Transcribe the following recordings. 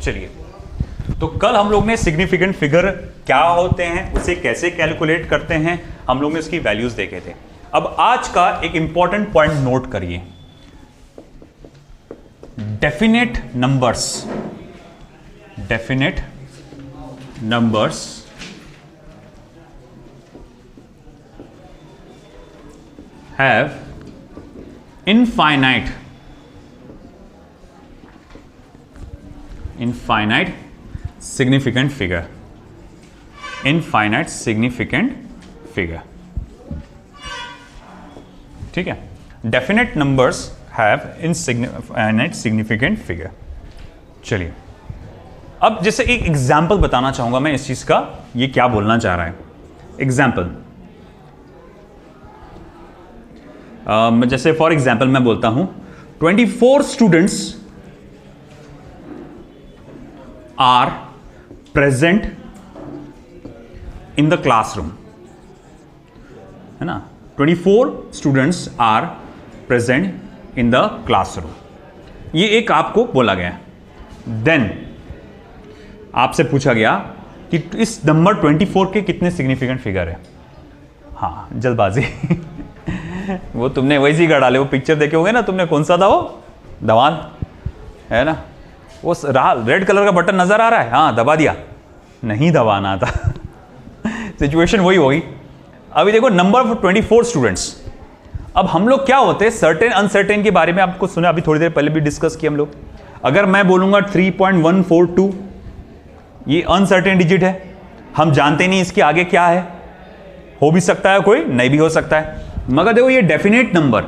चलिए, तो कल हम लोग ने सिग्निफिकेंट फिगर क्या होते हैं, उसे कैसे कैलकुलेट करते हैं, हम लोग ने उसकी वैल्यूज देखे थे। अब आज का एक इंपॉर्टेंट पॉइंट नोट करिए, definite numbers have infinite significant figure. ठीक है, definite numbers have infinite significant figure. चलिए, अब जैसे एक एग्जाम्पल बताना चाहूंगा मैं इस चीज का, ये क्या बोलना चाह रहा है। एग्जाम्पल, जैसे फॉर एग्जाम्पल मैं बोलता हूं 24 students are present in the classroom, है ना। 24 students are present in the classroom, ये एक आपको बोला गया। देन आपसे पूछा गया कि इस नंबर 24 के कितने सिग्निफिकेंट फिगर है। हाँ, जल्दबाजी वो तुमने वैसी गढ़ा ले, वो पिक्चर देखे होगे ना तुमने, कौन सा था वो, दवान है ना, वो रेड कलर का बटन नजर आ रहा है, हाँ दबा दिया, नहीं दबाना था सिचुएशन वही होगी। अभी देखो नंबर ऑफ 24 स्टूडेंट्स। अब हम लोग क्या होते हैं, सर्टेन अनसर्टेन के बारे में आपको सुना, अभी थोड़ी देर पहले भी डिस्कस किया हम लोग। अगर मैं बोलूंगा 3.142, ये अनसर्टेन डिजिट है, हम जानते नहीं इसके आगे क्या है, हो भी सकता है कोई, नहीं भी हो सकता है। मगर देखो ये डेफिनेट नंबर,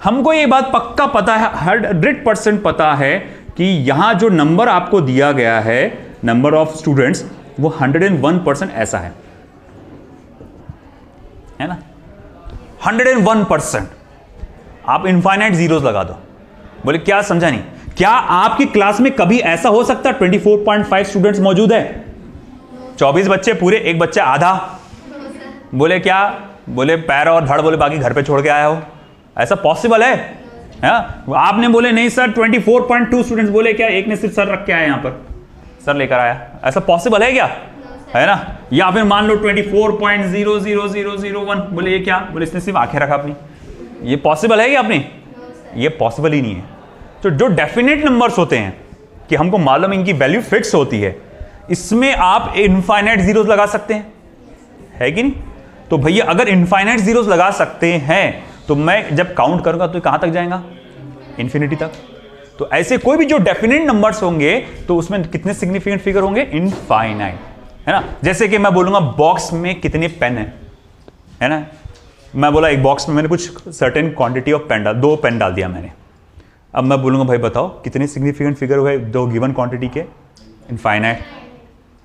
हमको ये बात पक्का पता है, 100% पता है कि यहां जो नंबर आपको दिया गया है, नंबर ऑफ स्टूडेंट्स, वो 101% ऐसा है ना, 101%। आप इनफाइनाइट जीरोस लगा दो। बोले क्या, समझा नहीं, क्या आपकी क्लास में कभी ऐसा हो सकता 24.5 स्टूडेंट्स मौजूद है, 24 बच्चे पूरे, एक बच्चा आधा? बोले क्या, बोले पैर और धड़, बोले बाकी घर पे छोड़ के आया हो, ऐसा पॉसिबल है? आपने बोले नहीं सर 24.2 स्टूडेंट्स, बोले क्या एक ने सिर्फ सर रख के आया, यहां पर सर लेकर आया, ऐसा पॉसिबल है क्या? है ना। या फिर मान लो 24.00001, बोले ये क्या, बोले इसने सिर्फ आंखें रखा अपनी, ये पॉसिबल है क्या अपनी? ये पॉसिबल ही नहीं है। तो जो डेफिनेट नंबर्स होते हैं कि हमको मालूम इनकी वैल्यू फिक्स होती है, इसमें आप इनफाइनाइट जीरोस लगा सकते हैं, है कि नहीं? तो भैया अगर इनफाइनाइट जीरोस लगा सकते हैं तो मैं जब काउंट करूंगा तो कहां तक जाएगा, इन्फिनिटी तक। तो ऐसे कोई भी जो डेफिनेट नंबर्स होंगे तो उसमें कितने सिग्निफिकेंट फिगर होंगे, इनफाइनाइट, है ना। जैसे कि मैं बोलूंगा बॉक्स में कितने पेन है ना, मैं बोला एक बॉक्स में मैंने कुछ सर्टेन क्वांटिटी ऑफ पेन डाल, 2 पेन डाल दिया मैंने। अब मैं बोलूंगा भाई बताओ कितने सिग्निफिकेंट फिगर हुए 2 गिवन क्वांटिटी के, इनफाइनाइट,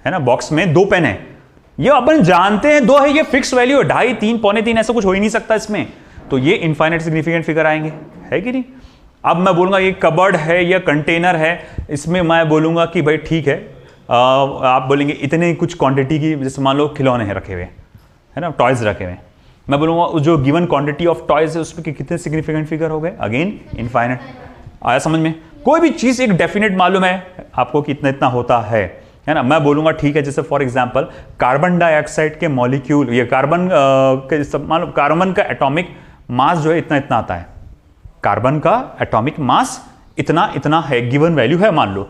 है ना। बॉक्स में 2 पेन है, ये अपन जानते हैं 2 है, ये फिक्स वैल्यू है, 2.5, 3, पौने 3, ऐसा कुछ हो ही नहीं सकता इसमें, तो ये इनफाइनाइट सिग्निफिकेंट फिगर आएंगे, है कि नहीं। अब मैं बोलूंगा ये कबर्ड है या कंटेनर है, इसमें मैं बोलूंगा कि भाई ठीक है, आप बोलेंगे इतने कुछ क्वांटिटी की, जैसे मान लो खिलौने हैं रखे हुए, है ना, टॉयज रखे हुए, मैं बोलूंगा जो गिवन क्वांटिटी ऑफ टॉयज है उसमें कितने सिग्निफिकेंट फिगर हो गए, अगेन इनफाइनाइट। आया समझ में? कोई भी चीज एक डेफिनेट मालूम है आपको कि इतना इतना होता है ना। मैं बोलूंगा ठीक है, जैसे फॉर एग्जांपल कार्बन डाइऑक्साइड के मॉलिक्यूल, ये कार्बन का एटॉमिक मास जो है इतना इतना आता है, कार्बन का एटॉमिक मास इतना इतना है, गिवन वैल्यू है। मान लो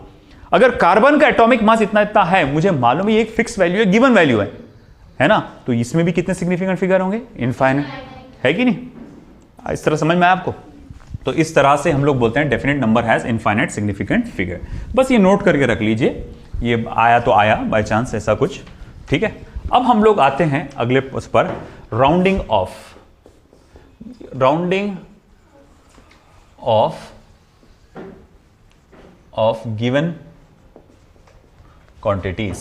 अगर कार्बन का एटॉमिक मास इतना इतना है, मुझे मालूम है ये एक फिक्स वैल्यू है, गिवन वैल्यू है ना, तो इसमें भी कितने सिग्निफिकेंट फिगर होंगे, इनफाइनाइट, है कि नहीं। इस तरह समझ में आया आपको? तो इस तरह से हम लोग बोलते हैं definite number has infinite significant figure. बस ये नोट करके रख लीजिए, ये आया तो आया बाय चांस ऐसा कुछ, ठीक है। अब हम लोग आते हैं अगले उस पर, rounding off given quantities.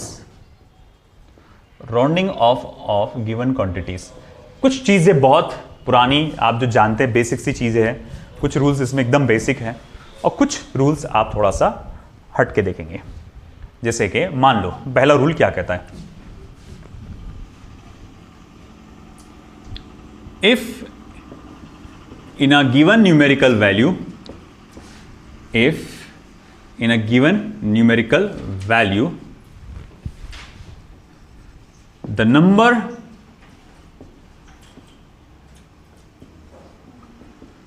Rounding off given quantities, कुछ चीजें बहुत पुरानी आप जो जानते हैं, बेसिक सी चीजें हैं, कुछ रूल्स इसमें एकदम बेसिक हैं और कुछ रूल्स आप थोड़ा सा हट के देखेंगे। जैसे कि मान लो पहला रूल क्या कहता है, if in a given numerical value, if in a given numerical value, the number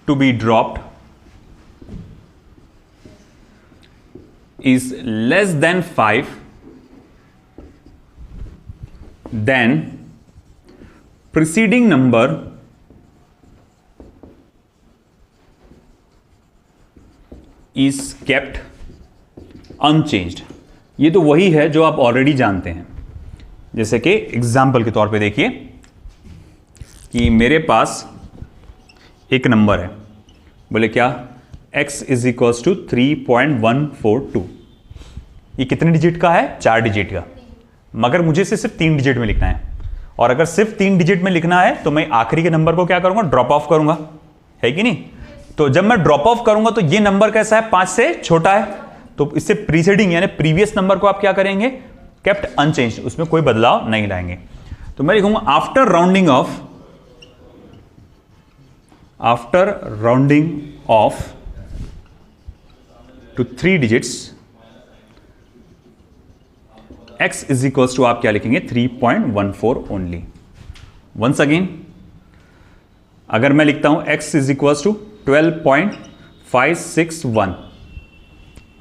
to be dropped is less than 5, then preceding number is kept unchanged. ये तो वही है जो आप ऑलरेडी जानते हैं. जैसे कि एग्जाम्पल के तौर पे देखिए कि मेरे पास एक नंबर है, बोले क्या, x इज इक्वल्स टू 3.142. ये कितने डिजिट का है? 4 डिजिट का. मगर मुझे इसे सिर्फ 3 डिजिट में लिखना है, और अगर सिर्फ 3 डिजिट में लिखना है तो मैं आखिरी के नंबर को क्या करूंगा? ड्रॉप ऑफ करूंगा, है कि नहीं? तो जब मैं ड्रॉप ऑफ करूंगा तो ये नंबर कैसा है? 5 से छोटा है, तो इससे प्रीसीडिंग यानी प्रीवियस नंबर को आप क्या करेंगे? केप्ट अनचेंज्ड, उसमें कोई बदलाव नहीं लाएंगे. तो मैं लिखूंगा after rounding off to 3 digits, x is equals to आप क्या लिखेंगे? 3.14 ओनली. वंस अगेन अगर मैं लिखता हूं x इज इक्वल्स टू 12.561,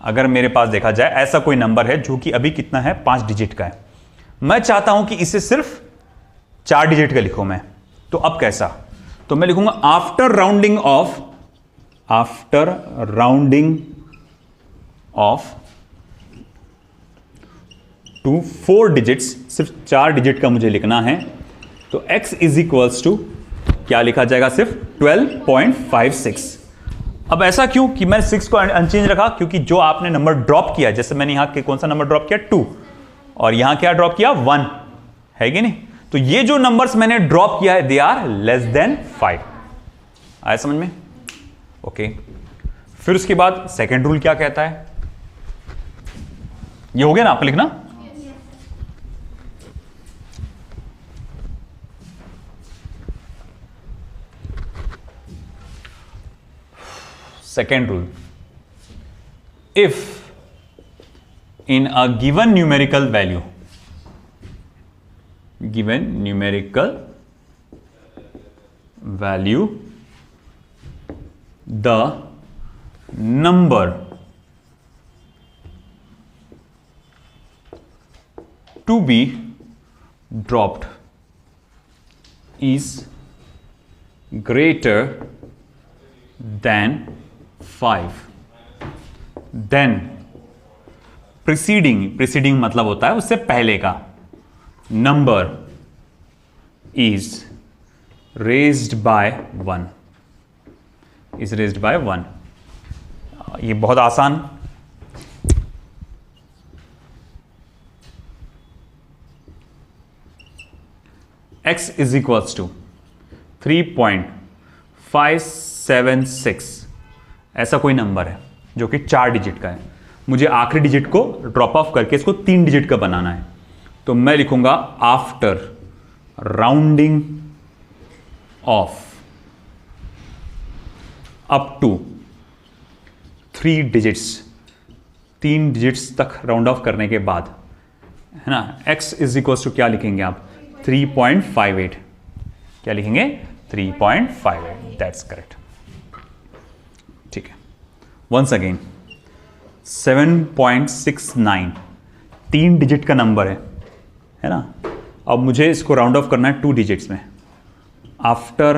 अगर मेरे पास देखा जाए ऐसा कोई नंबर है जो कि अभी कितना है? 5 डिजिट का है, मैं चाहता हूं कि इसे सिर्फ 4 डिजिट का लिखूं मैं, तो अब कैसा? तो मैं लिखूंगा after rounding off to 4 digits, सिर्फ 4 डिजिट का मुझे लिखना है, तो x इज इक्वल्स टू क्या लिखा जाएगा? सिर्फ 12.56. अब ऐसा क्यों कि मैंने 6 को अनचेंज रखा? क्योंकि जो आपने नंबर ड्रॉप किया, जैसे मैंने यहां के कौन सा नंबर ड्रॉप किया? 2, और यहां क्या ड्रॉप किया? 1, है कि नहीं? तो ये जो नंबर्स मैंने ड्रॉप किया है दे आर लेस देन 5. आया समझ में? ओके. फिर उसके बाद सेकेंड रूल क्या कहता है? ये हो गया ना आपका लिखना? Second rule, if in a given numerical value, the number to be dropped is greater than 5, then preceding मतलब होता है उससे पहले का नंबर is raised by 1. ये बहुत आसान. x इज इक्वल्स टू 3.576, ऐसा कोई नंबर है जो कि 4 डिजिट का है, मुझे आखिरी डिजिट को ड्रॉप ऑफ करके इसको 3 डिजिट का बनाना है. तो मैं लिखूंगा after rounding off up to 3 digits, 3 digits तक राउंड ऑफ करने के बाद, है ना, x इज इक्वल्स टू क्या लिखेंगे आप? 3.58. क्या लिखेंगे? 3.58. That's correct. ठीक है. वंस अगेन 7.69 3 डिजिट का नंबर है ना. अब मुझे इसको राउंड ऑफ करना है 2 डिजिट्स में. After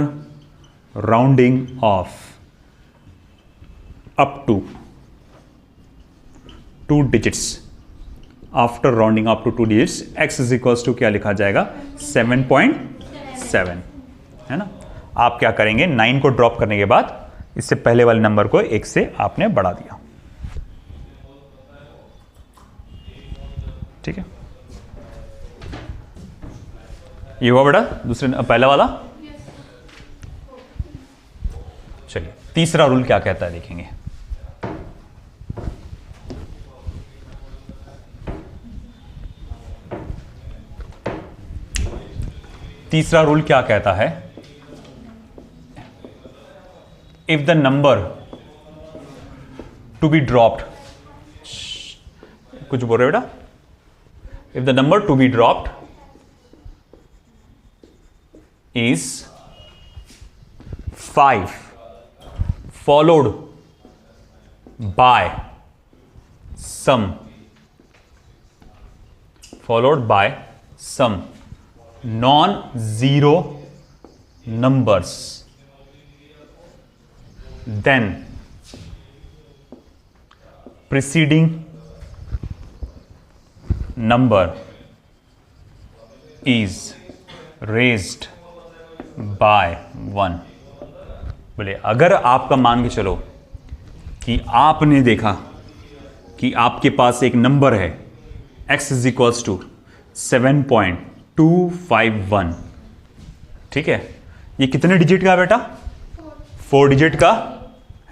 rounding off up to 2 digits, after rounding up to 2 digits, x is equals to क्या लिखा जाएगा? 7.7, है ना. आप क्या करेंगे? 9 को ड्रॉप करने के बाद इससे पहले वाले नंबर को 1 से आपने बढ़ा दिया. ठीक है. ये हुआ बेटा दूसरे पहला वाला. चलिए तीसरा रूल क्या कहता है देखेंगे. तीसरा रूल क्या कहता है? If the number to be dropped कुछ बोल रहे हो बेटा? If the number to be dropped is 5 followed by some non-zero numbers, then preceding number is raised by 1. बोले अगर आपका मान के चलो कि आपने देखा कि आपके पास एक नंबर है x इज इक्वल्स टू 7.251, ठीक है, ये कितने डिजिट का है बेटा? 4 डिजिट का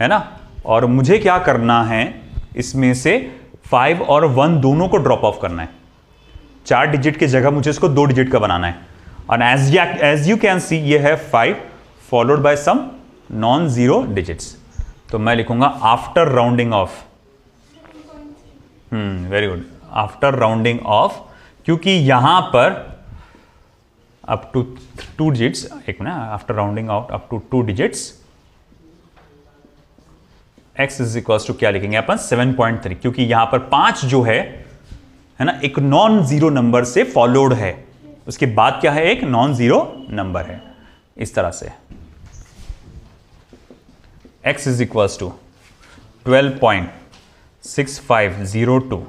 है ना। और मुझे क्या करना है, इसमें से 5 और 1 दोनों को ड्रॉप ऑफ करना है। 4 डिजिट की जगह मुझे इसको 2 डिजिट का बनाना है। और एज यू कैन सी ये है 5 followed by some non zero digits. तो मैं लिखूंगा after rounding off, very good, after rounding off, क्योंकि यहां पर अप टू 2 डिजिट्स, एक minute, after rounding out up to 2 digits x is equals to क्या लिखेंगे अपन? 7.3, क्योंकि यहां पर 5 जो है ना, एक नॉन जीरो नंबर से फॉलोड है, उसके बाद क्या है? एक नॉन जीरो नंबर है। इस तरह से x इज इक्वल्स टू 12.6502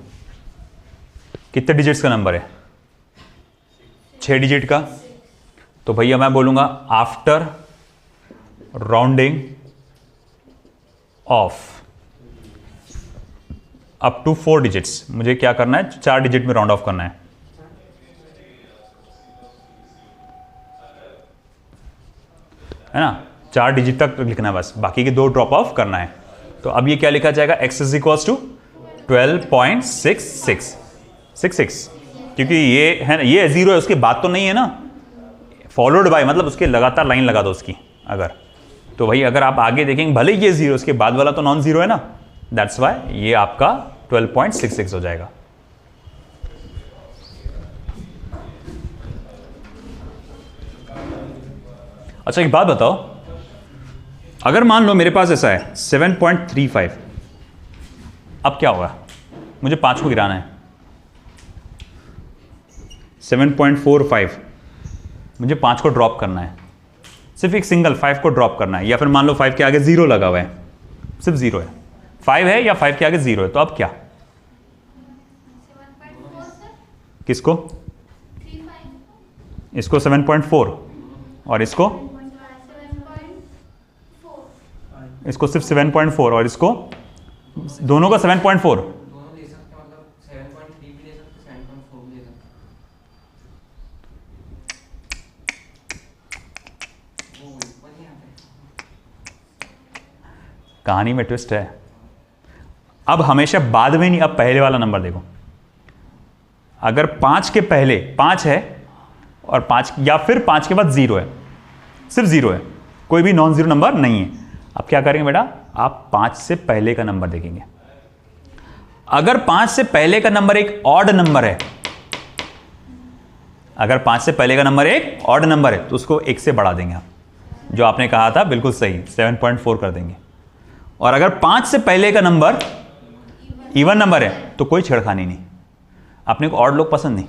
कितने डिजिट्स का नंबर है? 6 डिजिट का। तो भैया मैं बोलूंगा after rounding off up to 4 digits, मुझे क्या करना है? 4 डिजिट में राउंड ऑफ करना है। है ना, 4 डिजिट तक लिखना है बस, बाकी के 2 ड्रॉप ऑफ करना है। तो अब ये क्या लिखा जाएगा? x इज इक्वल्स टू 12.66, क्योंकि ये है ना, ये 0 है, उसके बाद तो नहीं है ना, फॉलोड बाय मतलब उसके लगातार लाइन लगा दो उसकी। अगर तो भाई अगर आप आगे देखेंगे, भले ये 0, उसके बाद वाला तो नॉन जीरो है ना, दैट्स वाई ये आपका 12.66 हो जाएगा। अच्छा एक बात बताओ, अगर मान लो मेरे पास ऐसा है 7.35, अब क्या होगा? मुझे 5 को गिराना है। 7.45, मुझे 5 को ड्रॉप करना है, सिर्फ एक सिंगल 5 को ड्रॉप करना है। या फिर मान लो 5 के आगे 0 लगा हुआ है, सिर्फ 0 है, 5 है या 5 के आगे 0 है, तो अब क्या? किसको? इसको 7.4 और इसको सिर्फ 7.4 और इसको दोनों का 7.4। कहानी में ट्विस्ट है। अब हमेशा बाद में नहीं, अब पहले वाला नंबर देखो। अगर 5 के पहले 5 है और 5 या फिर 5 के बाद 0 है, सिर्फ 0 है, कोई भी नॉन जीरो नंबर नहीं है। अब क्या करेंगे बेटा? आप 5 से पहले का नंबर देखेंगे। अगर 5 से पहले का नंबर एक ऑड नंबर है, अगर 5 से पहले का नंबर एक ऑड नंबर है, तो उसको 1 से बढ़ा देंगे आप, जो आपने कहा था बिल्कुल सही, 7.4 कर देंगे। और अगर 5 से पहले का नंबर इवन नंबर है, तो कोई छेड़खानी नहीं। अपने को ऑड लोग पसंद नहीं,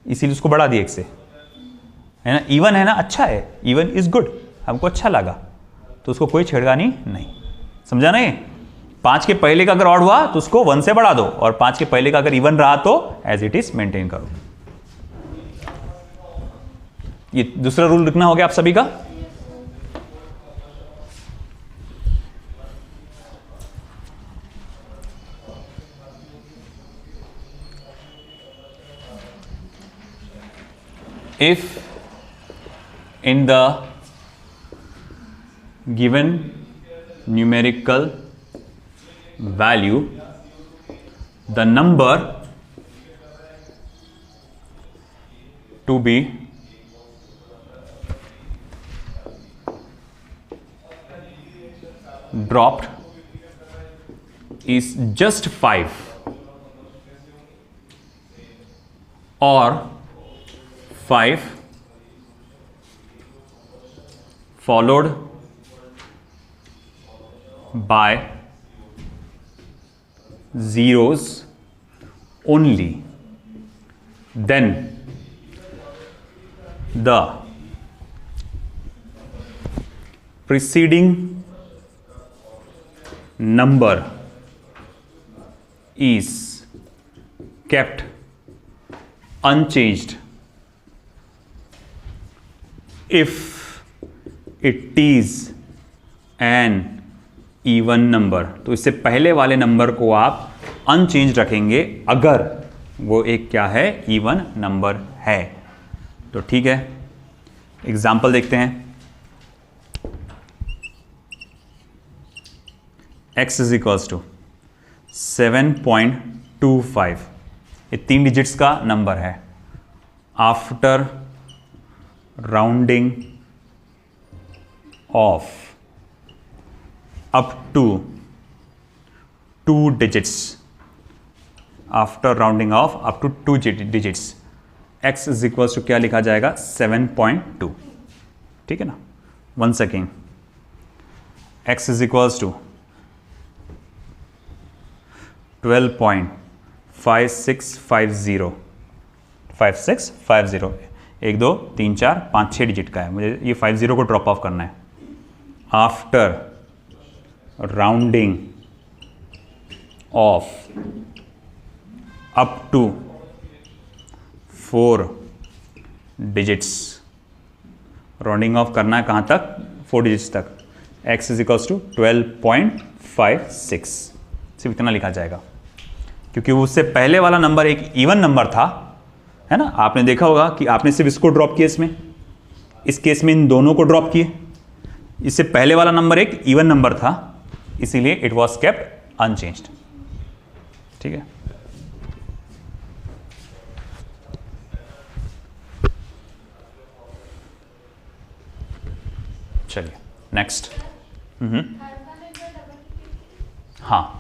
इसीलिए उसको बढ़ा दिया 1 से, है ना। इवन है ना, अच्छा है, इवन इज गुड, हमको अच्छा लगा, तो उसको कोई छेड़खानी नहीं। समझा नहीं? 5 के पहले का अगर ऑड हुआ तो उसको 1 से बढ़ा दो, और 5 के पहले का अगर इवन रहा तो एज इट इज मेंटेन करो। ये दूसरा रूल लिखना हो गया आप सभी का। If in the given numerical value the number to be dropped is just 5, और 5 followed by zeros only, then the preceding number is kept unchanged if it is an even number। तो इससे पहले वाले नंबर को आप unchange रखेंगे अगर वो एक क्या है, इवन नंबर है। तो ठीक है, एग्जाम्पल देखते हैं। x इज इक्वल्स टू 7.25, ये 3 डिजिट्स का नंबर है। After rounding off up to 2 digits, after rounding off up to 2 digits, x is equals to क्या लिखा जाएगा, 7.2। ठीक है ना, 1 second. x is equals to 12.5650, 5650, 1 2 3 4 5 6 digit का है, मुझे ये 50 को ड्रॉप ऑफ करना है। After rounding off up to 4 digits, rounding off करना है कहाँ तक, 4 डिजिट्स तक। x इज इक्वल्स टू 12.56, सिर्फ इतना लिखा जाएगा, क्योंकि उससे पहले वाला नंबर एक इवन नंबर था, है ना। आपने देखा होगा कि आपने सिर्फ इसको ड्रॉप किया, इसमें इस केस में इन दोनों को ड्रॉप किए। इससे पहले वाला नंबर एक इवन नंबर था, इसीलिए इट वॉज केप्ट अनचेंज्ड। ठीक है, चलिए नेक्स्ट। हाँ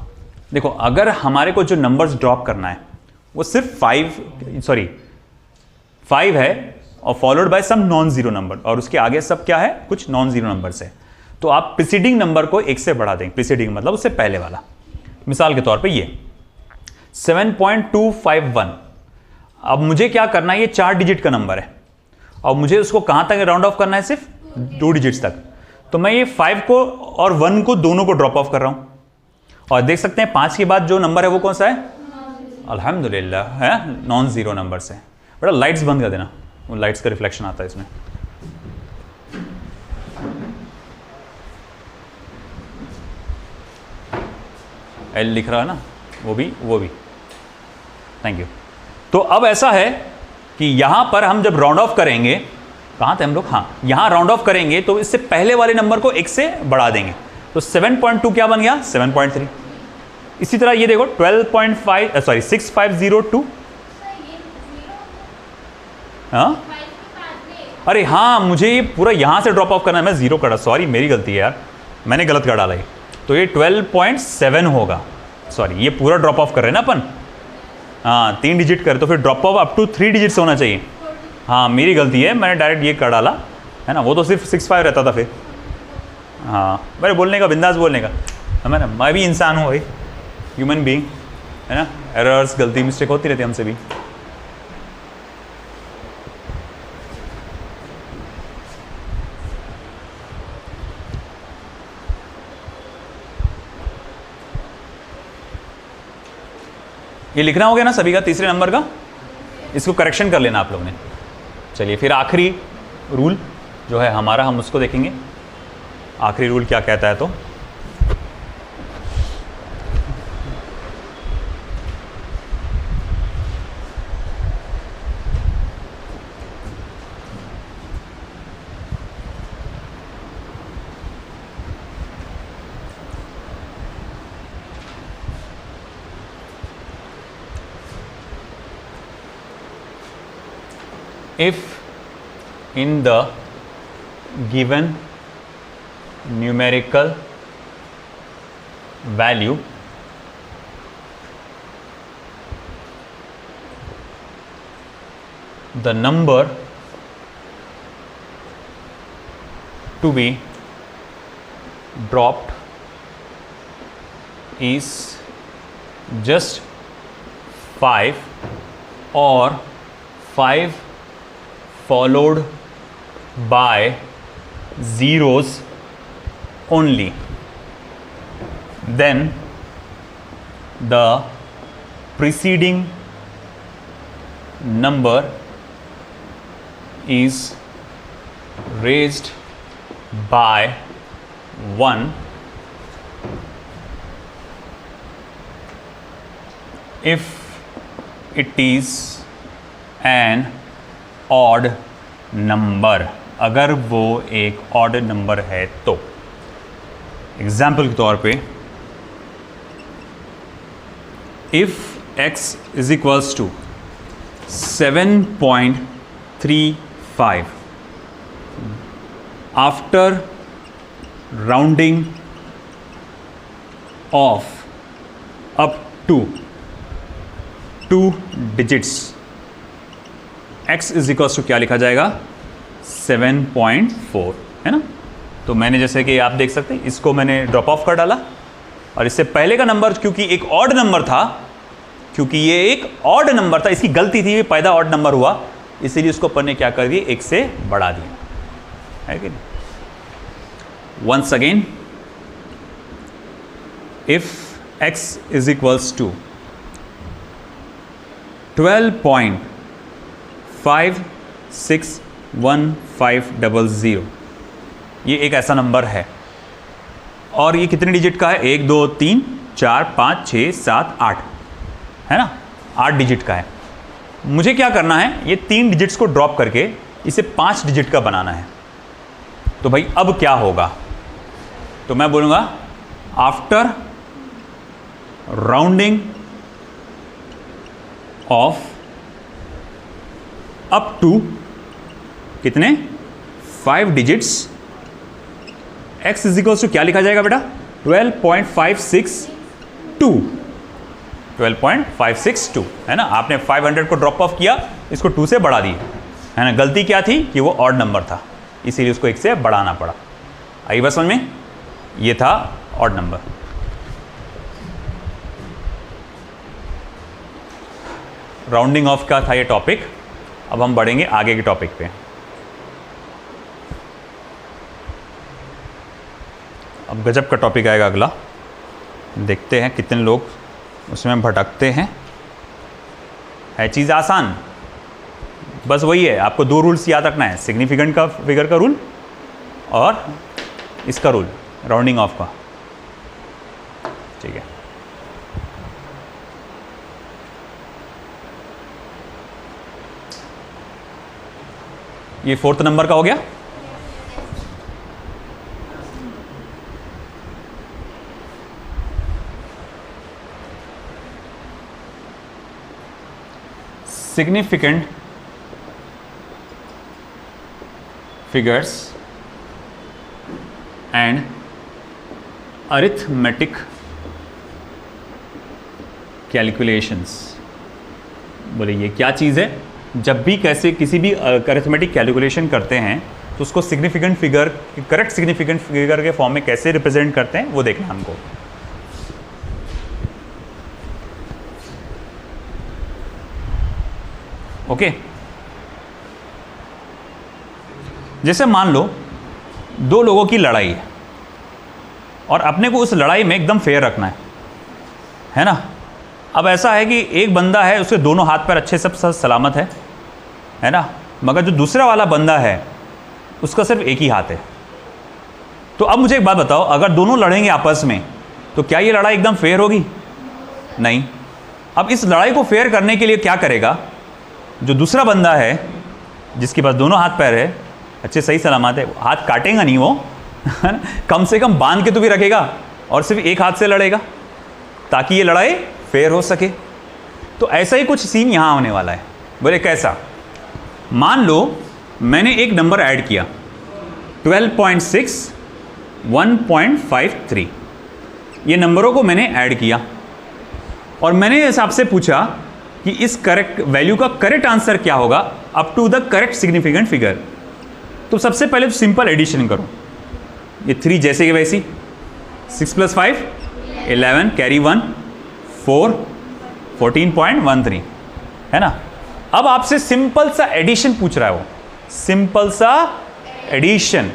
देखो, अगर हमारे को जो नंबर्स ड्रॉप करना है वो सिर्फ 5 है और followed by some non zero number, और उसके आगे सब क्या है, कुछ नॉन जीरो नंबर है, तो आप प्रीसीडिंग नंबर को 1 से बढ़ा देंगे। प्रीसीडिंग मतलब उससे पहले वाला। मिसाल के तौर पे ये 7.251, अब मुझे क्या करना है, ये 4 डिजिट का नंबर है और मुझे उसको कहां तक राउंड ऑफ करना है, सिर्फ 2 डिजिट्स तक। तो मैं ये 5 को और 1 को दोनों को ड्रॉप ऑफ कर रहा हूं, और देख सकते हैं 5 के बाद जो नंबर है वो कौन सा है, अल्हम्दुलिल्लाह है, नॉन जीरो नंबर से। बेटा लाइट्स बंद कर देना, वो लाइट्स का रिफ्लेक्शन आता है इसमें। एल लिख रहा है ना, वो भी थैंक यू। तो अब ऐसा है कि यहां पर हम जब राउंड ऑफ करेंगे, कहां थे हम लोग, हाँ यहां राउंड ऑफ करेंगे तो इससे पहले वाले नंबर को 1 से बढ़ा देंगे, तो 7.2 क्या बन गया, 7.3। इसी तरह ये देखो 6502। हाँ अरे हाँ, मुझे ये पूरा यहां से ड्रॉप ऑफ करना है, मैं 0 करा, सॉरी मेरी गलती है यार, मैंने गलत कर डाला ये। तो ये 12.7 होगा, सॉरी ये पूरा ड्रॉप ऑफ कर रहे हैं ना अपन, हाँ 3 डिजिट कर, तो फिर drop off up to 3 digit से होना चाहिए। हाँ मेरी गलती है, मैंने डायरेक्ट ये कर डाला है ना, वो तो सिर्फ 65 रहता था फिर। हाँ मेरे बोलने का, बिंदास बोलने का, मैं भी इंसान हूँ भाई, ह्यूमन बीइंग है ना, एरर्स, गलती, मिस्टेक होती रहती है हमसे भी। ये लिखना हो गया ना सभी का, तीसरे नंबर का, इसको करेक्शन कर लेना आप लोगों ने। चलिए फिर आखिरी रूल जो है हमारा, हम उसको देखेंगे। आखिरी रूल क्या कहता है, तो if in the given numerical value the number to be dropped is just 5 or 5 followed by zeros only, then the preceding number is raised by 1 if it is an odd number, अगर वो एक odd number है तो। Example के तौर पे if x is equals to 7.35 after rounding off up to 2 digits, x is equals to क्या लिखा जाएगा 7.4, है ना। तो मैंने जैसे कि आप देख सकते हैं इसको मैंने ड्रॉप ऑफ कर डाला, और इससे पहले का नंबर क्योंकि एक ऑड नंबर था, क्योंकि ये एक ऑड नंबर था, इसकी गलती थी, पैदा ऑड नंबर हुआ, इसीलिए उसको अपन ने क्या कर दिया, 1 से बढ़ा दिया, है कि नहीं। Once again if x is equals to 12.561500, ये एक ऐसा नंबर है और ये कितने डिजिट का है, 1 2 3 4 5 6 7 8, है ना, 8 डिजिट का है। मुझे क्या करना है, ये 3 डिजिट्स को ड्रॉप करके इसे 5 डिजिट का बनाना है। तो भाई अब क्या होगा, तो मैं बोलूँगा after rounding off up to कितने 5 digits, x is equals to क्या लिखा जाएगा बेटा 12.562, है ना। आपने 500 को ड्रॉप ऑफ किया, इसको 2 से बढ़ा दिया, है ना। गलती क्या थी कि वो ऑड नंबर था, इसीलिए उसको 1 से बढ़ाना पड़ा। आई बात समझ में, ये था ऑड नंबर। राउंडिंग ऑफ का था ये टॉपिक। अब हम बढ़ेंगे आगे के टॉपिक पे। अब गजब का टॉपिक आएगा अगला, देखते हैं कितने लोग उसमें भटकते हैं। है चीज़ आसान, बस वही है, आपको 2 रूल्स याद रखना है, सिग्निफिकेंट का फिगर का रूल और इसका रूल राउंडिंग ऑफ का, ठीक है। ये 4th नंबर का हो गया। Significant figures and arithmetic calculations. बोले ये क्या चीज़ है, जब भी कैसे किसी भी अरिथमेटिक कैलकुलेशन करते हैं तो उसको significant figure, correct significant figure के फॉर्म में कैसे रिप्रेजेंट करते हैं वो देखना हमको। ओके, जैसे मान लो 2 लोगों की लड़ाई है और अपने को उस लड़ाई में एकदम फेयर रखना है ना। अब ऐसा है कि एक बंदा है, उसके दोनों हाथ पैर अच्छे सब सलामत है ना, मगर जो दूसरा वाला बंदा है उसका सिर्फ एक ही हाथ है। तो अब मुझे एक बात बताओ, अगर दोनों लड़ेंगे आपस में तो क्या ये लड़ाई एकदम फेयर होगी? नहीं। अब इस लड़ाई को फेयर करने के लिए क्या करेगा, जो दूसरा बंदा है जिसके पास दोनों हाथ पैर है, अच्छे सही सलामत है, हाथ काटेगा नहीं वो कम से कम बांध के तो भी रखेगा और सिर्फ एक हाथ से लड़ेगा ताकि ये लड़ाई फेयर हो सके। तो ऐसा ही कुछ सीन यहाँ होने वाला है। बोले कैसा, मान लो मैंने एक नंबर ऐड किया 12.6 1.53, ये नंबरों को मैंने ऐड किया और मैंने इस आपसे पूछा कि इस करेक्ट वैल्यू का करेक्ट आंसर क्या होगा up to the correct significant figure. तो सबसे पहले तो सिंपल एडिशन करो, ये 3 जैसे कि वैसी, 6 + 5 11, कैरी 1 4, 14.13 है ना। अब आपसे सिंपल सा एडिशन पूछ रहा है वो, सिंपल सा एडिशन,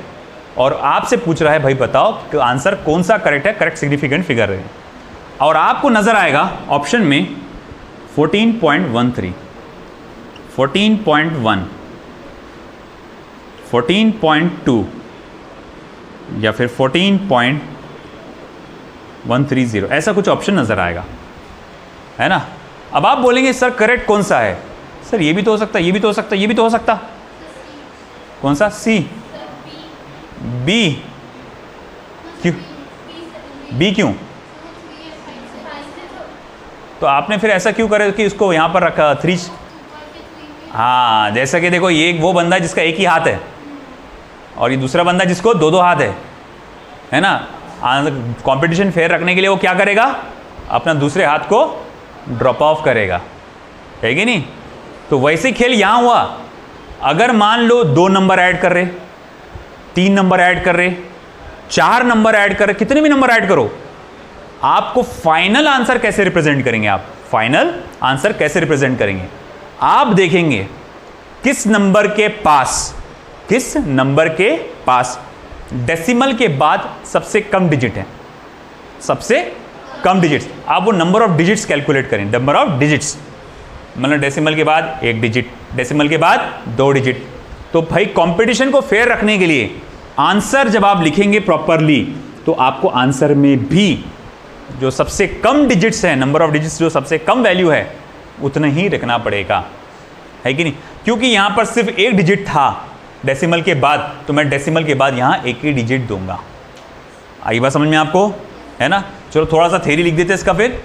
और आपसे पूछ रहा है भाई बताओ कि आंसर कौन सा करेक्ट है, करेक्ट सिग्निफिकेंट फिगर है। और आपको नजर आएगा ऑप्शन में 14.13, 14.1, 14.2 या फिर 14.130, ऐसा कुछ ऑप्शन नजर आएगा, है ना। अब आप बोलेंगे सर करेक्ट कौन सा है, सर ये भी तो हो सकता है, ये भी तो हो सकता है, ये भी तो हो सकता, कौन सा, सी, बी, क्यों बी क्यों, तो आपने फिर ऐसा क्यों करे कि इसको यहां पर रखा 3। हाँ, जैसा कि देखो ये वो बंदा जिसका एक ही हाथ है और ये दूसरा बंदा जिसको 2-2 हाथ है ना। कंपटीशन फेयर रखने के लिए वो क्या करेगा, अपना दूसरे हाथ को ड्रॉप ऑफ करेगा, है कि नहीं। तो वैसे खेल यहां हुआ, अगर मान लो 2 नंबर ऐड कर रहे, 3 नंबर ऐड कर रहे, 4 नंबर ऐड कर रहे, कितने भी नंबर ऐड करो, आपको फाइनल आंसर कैसे रिप्रेजेंट करेंगे, आप फाइनल आंसर कैसे रिप्रेजेंट करेंगे, आप देखेंगे किस नंबर के पास डेसिमल के बाद सबसे कम डिजिट है, सबसे कम डिजिट्स। आप वो नंबर ऑफ डिजिट्स कैलकुलेट करें, नंबर ऑफ डिजिट्स, मतलब डेसिमल के बाद 1 डिजिट, डेसिमल के बाद 2 डिजिट। तो भाई कंपटीशन को फेयर रखने के लिए आंसर जब आप लिखेंगे प्रॉपरली, तो आपको आंसर में भी जो सबसे कम डिजिट्स है, नंबर ऑफ डिजिट्स जो सबसे कम वैल्यू है, उतना ही रखना पड़ेगा, है कि नहीं। क्योंकि यहां पर सिर्फ 1 डिजिट था डेसिमल के बाद, तो मैं डेसिमल के बाद यहां 1 ही डिजिट दूंगा। आई बात समझ में आपको, है ना। चलो थोड़ा सा थ्योरी लिख देते हैं इसका फिर।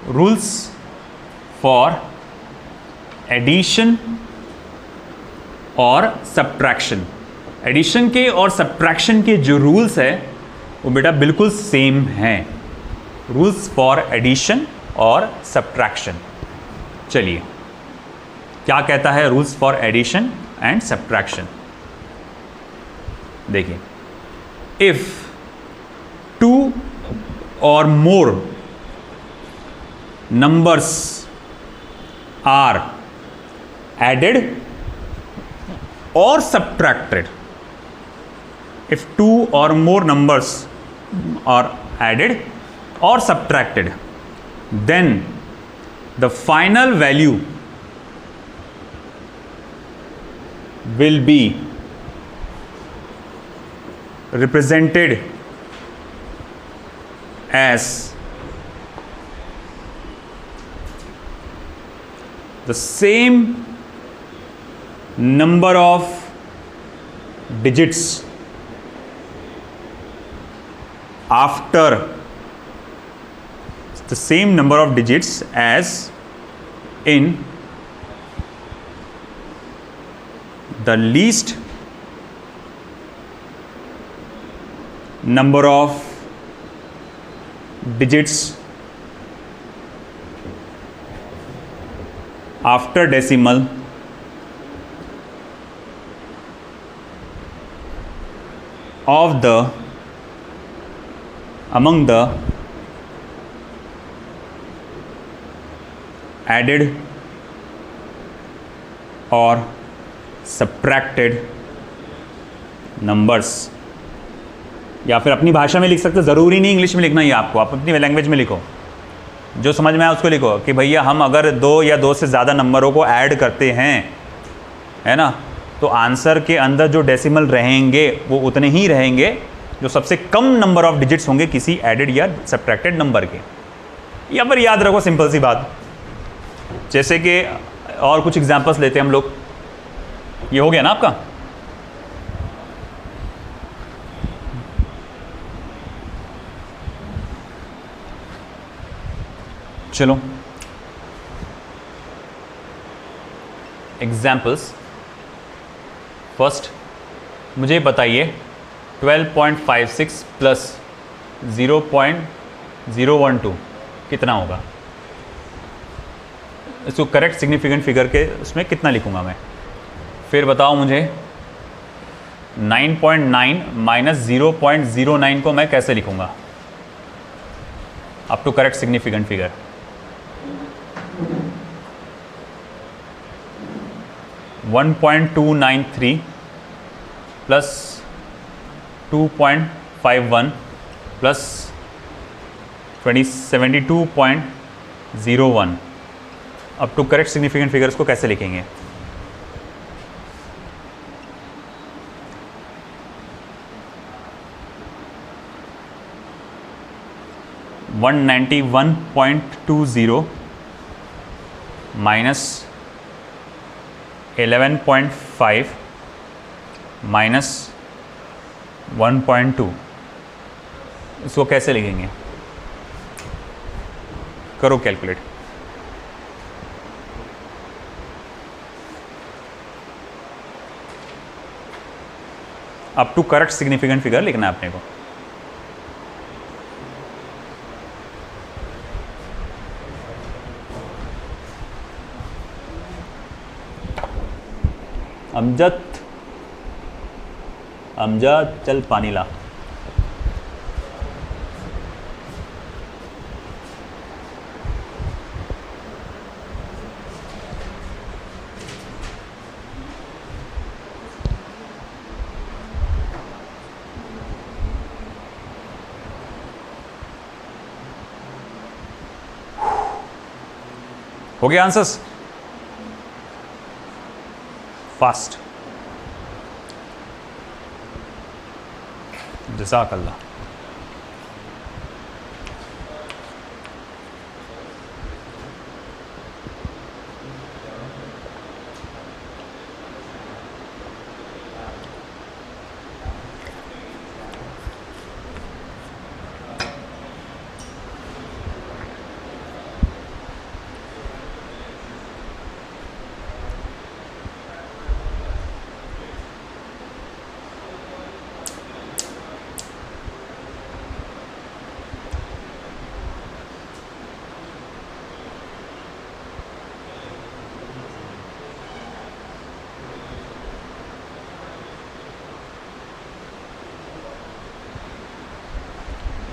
रूल्स फॉर एडिशन और सब्ट्रैक्शन। एडिशन के और सब्ट्रैक्शन के जो रूल्स है वो बेटा बिल्कुल सेम हैं, रूल्स फॉर एडिशन और सब्ट्रैक्शन। चलिए क्या कहता है rules for addition and subtraction, देखिए, इफ 2 और मोर numbers are added or subtracted, if 2 or more numbers are added or subtracted, then the final value will be represented as the same number of digits after the same number of digits as in the least number of digits after decimal of the among the added or subtracted numbers। या फिर अपनी भाषा में लिख सकते, ज़रूरी नहीं English में लिखना ही आपको, आप अपनी लैंग्वेज में लिखो, जो समझ में आए उसको लिखो कि भैया हम अगर 2 या 2 से ज़्यादा नंबरों को ऐड करते हैं, है ना, तो आंसर के अंदर जो डेसिमल रहेंगे वो उतने ही रहेंगे जो सबसे कम नंबर ऑफ डिजिट्स होंगे किसी एडेड या सब्ट्रैक्टेड नंबर के। या पर याद रखो सिंपल सी बात, जैसे कि और कुछ एग्जांपल्स लेते हैं हम लोग। ये हो गया ना आपका, चलो एग्जाम्पल्स। फर्स्ट मुझे बताइए 12.56 प्लस 0.012 कितना होगा। इसको करेक्ट सिग्निफिकेंट फिगर के उसमें कितना लिखूंगा मैं। फिर बताओ मुझे 9.9 माइनस 0.09 को मैं कैसे लिखूंगा up to correct significant figure. One 1.293 plus 2.51 plus 72.01 up to correct significant figures को कैसे लिखेंगे। वन 91.20 माइनस 11.5 माइनस 1.2 इसको कैसे लिखेंगे, करो calculate. Up to correct significant figure लिखना है अपने को। अमजद चल पानी ला। हो गया आंसर्स फास्ट। जज़ाकल्लाह।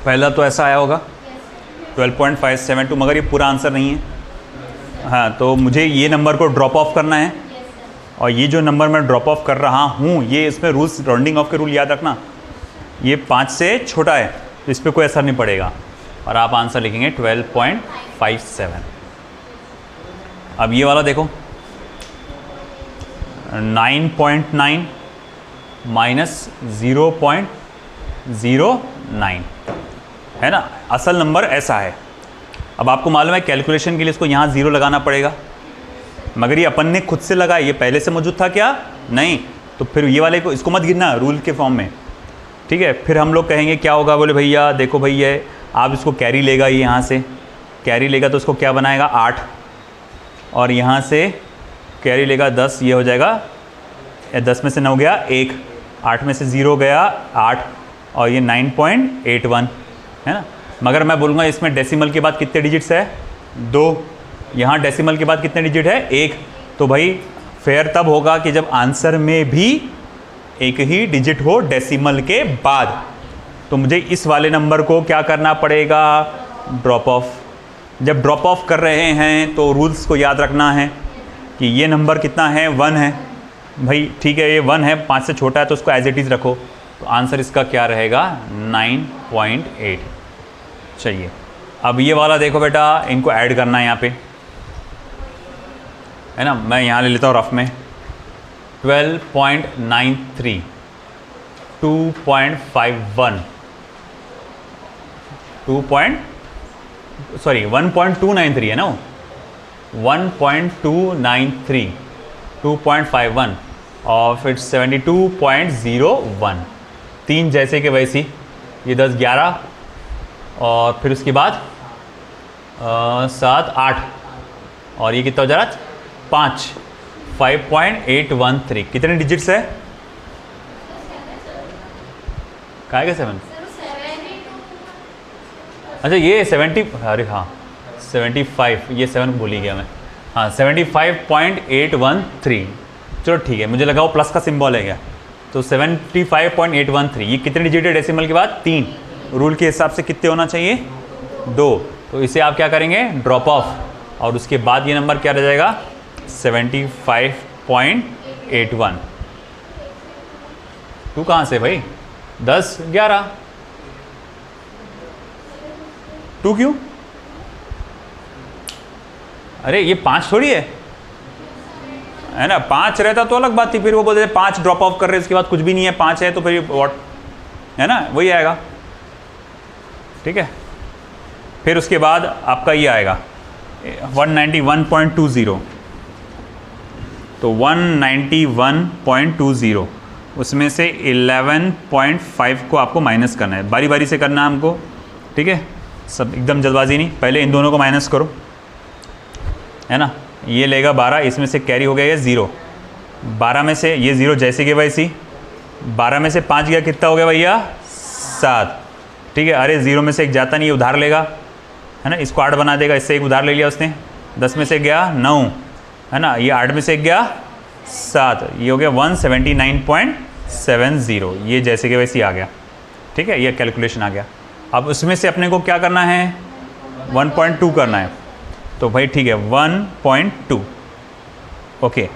पहला तो ऐसा आया होगा 12.572, मगर ये पूरा आंसर नहीं है। हाँ, तो मुझे ये नंबर को ड्रॉप ऑफ करना है, और ये जो नंबर मैं ड्रॉप ऑफ कर रहा हूँ ये इसमें रूल्स, राउंडिंग ऑफ के रूल याद रखना, ये 5 से छोटा है तो इस पर कोई असर नहीं पड़ेगा, और आप आंसर लिखेंगे 12.57। अब ये वाला देखो 9.9 माइनस 0.09 है ना, असल नंबर ऐसा है। अब आपको मालूम है कैलकुलेशन के लिए इसको यहाँ 0 लगाना पड़ेगा, मगर ये अपन ने खुद से लगाया, ये पहले से मौजूद था क्या, नहीं, तो फिर ये वाले को इसको मत गिनना रूल के फॉर्म में, ठीक है। फिर हम लोग कहेंगे क्या होगा, बोले भैया देखो भैया आप इसको कैरी लेगा, ये यहाँ से कैरी लेगा तो उसको क्या बनाएगा 8, और यहाँ से कैरी लेगा 10, ये हो जाएगा 10 में से 9 गया 1, 8 में से 0 गया 8, और ये 9.81 है ना। मगर मैं बोलूँगा इसमें डेसिमल के बाद कितने डिजिट्स है 2, यहाँ डेसिमल के बाद कितने डिजिट है 1, तो भाई फेयर तब होगा कि जब आंसर में भी एक ही डिजिट हो डेसिमल के बाद। तो मुझे इस वाले नंबर को क्या करना पड़ेगा, ड्रॉप ऑफ। जब ड्रॉप ऑफ कर रहे हैं तो रूल्स को याद रखना है कि ये नंबर कितना है 1 है, भाई ठीक है ये 1 है, 5 से छोटा है तो उसको एज इट इज़ रखो, तो आंसर इसका क्या रहेगा 9.8 चाहिए। अब ये वाला देखो बेटा, इनको ऐड करना है यहाँ पे, है ना, मैं यहाँ ले लेता हूँ रफ में 12.93, 2.51, 1.293 है ना, 1.293, 2.51 और फिर 72.01, 3 जैसे कि वैसी, ये 10 11 और फिर उसके बाद 7 8 और ये कितना हो जा रहा है 5 5.813 कितने डिजिट्स है काय का 7 अच्छा ये 70 अरे हाँ 75 ये 7 भूल ही गया मैं हाँ 75.813 चलो ठीक है मुझे लगा वो प्लस का सिंबल है क्या तो 75.813 ये कितने डिजिट है डेसिमल के बाद 3 रूल के हिसाब से कितने होना चाहिए 2 तो इसे आप क्या करेंगे ड्रॉप ऑफ और उसके बाद ये नंबर क्या रह जाएगा 75.81 तू कहाँ से भाई 10 11 2 क्यों अरे ये 5 थोड़ी है ना 5 रहता तो अलग बात थी फिर वो बोलते 5 ड्रॉप ऑफ कर रहे उसके बाद कुछ भी नहीं है 5 है तो फिर व्हाट है ना वही आएगा ठीक है फिर उसके बाद आपका ये आएगा 191.20 तो 191.20 उसमें से 11.5 को आपको माइनस करना है बारी बारी से करना है हमको ठीक है सब एकदम जल्दबाजी नहीं पहले इन दोनों को माइनस करो है ना ये लेगा 12 इसमें से कैरी हो गया ये 0 12 में से ये 0 जैसे कि वैसी 12 में से 5 गया कितना हो गया भैया 7 ठीक है अरे 0 में से एक जाता नहीं उधार लेगा है ना इसको 8 बना देगा इससे एक उधार ले लिया उसने 10 में से गया 9 है ना ये 8 में से गया 7 ये हो गया 179.70 ये जैसे कि वैसे आ गया ठीक है ये कैलकुलेशन आ गया अब उसमें से अपने को क्या करना है 1.2 करना है तो भाई ठीक है 1.2 ओके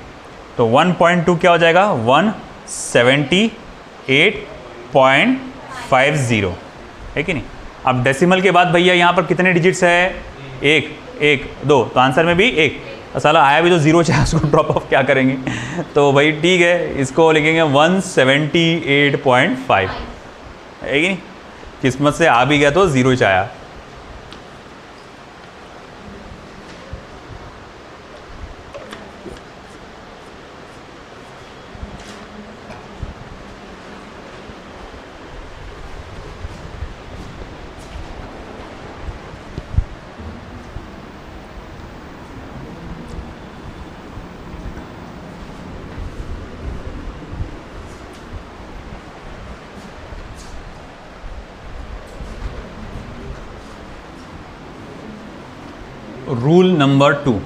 तो 1.2 क्या हो जाएगा 178.50 है कि नहीं अब डेसिमल के बाद भैया यहाँ पर कितने डिजिट्स है 1 1 2 तो आंसर में भी 1 साला आया भी तो 0 चाहे उसको ड्रॉप ऑफ क्या करेंगे तो भाई ठीक है इसको लिखेंगे 178.5 है कि नहीं किस्मत से आ भी गया तो 0 आया Rule number 2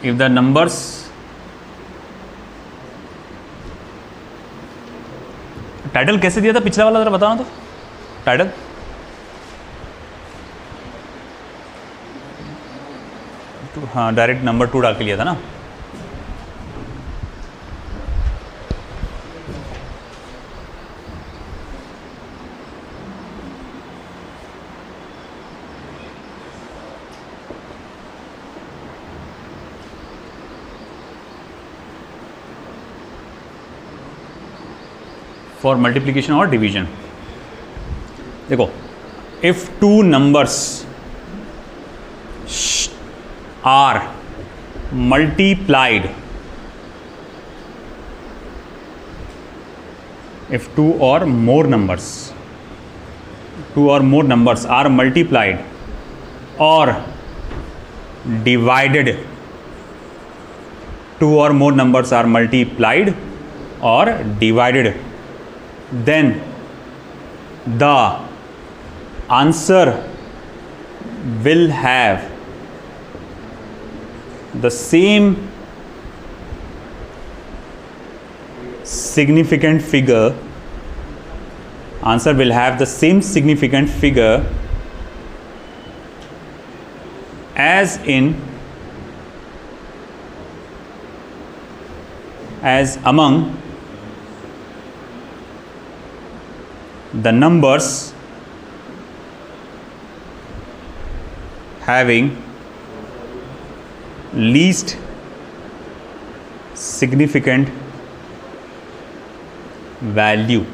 if the numbers title कैसे दिया था पिछला वाला जरा बताना तो टाइटल हाँ डायरेक्ट नंबर 2 डाल के लिया था ना फॉर मल्टीप्लिकेशन और डिवीजन देखो if 2 numbers are multiplied if 2 or more numbers are multiplied or divided 2 or more numbers are multiplied or divided then the answer will have the same significant figure answer will have the same significant figure as among the numbers having least significant value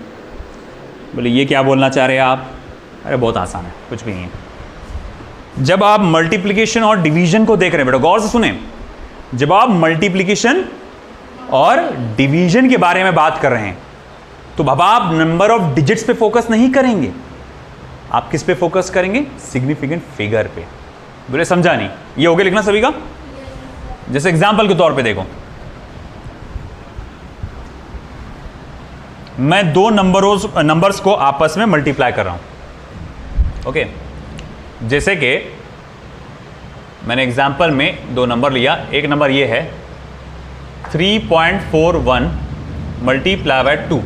बोले ये क्या बोलना चाह रहे हैं आप अरे बहुत आसान है कुछ भी नहीं है जब आप मल्टीप्लिकेशन और डिवीजन को देख रहे हैं, बेटा गौर से सुने, जब आप मल्टीप्लिकेशन और डिवीजन के बारे में बात कर रहे हैं तो बाबा आप नंबर ऑफ डिजिट्स पे फोकस नहीं करेंगे, आप किस पे फोकस करेंगे? सिग्निफिकेंट फिगर पे। बोले समझा नहीं? ये हो गया लिखना सभी का। जैसे एग्जांपल के तौर पे देखो, मैं दो नंबर्स को आपस में मल्टीप्लाई कर रहा हूं। ओके, जैसे कि मैंने एग्जांपल में दो नंबर लिया, एक नंबर ये है 3.41 मल्टीप्लाई बाय 2,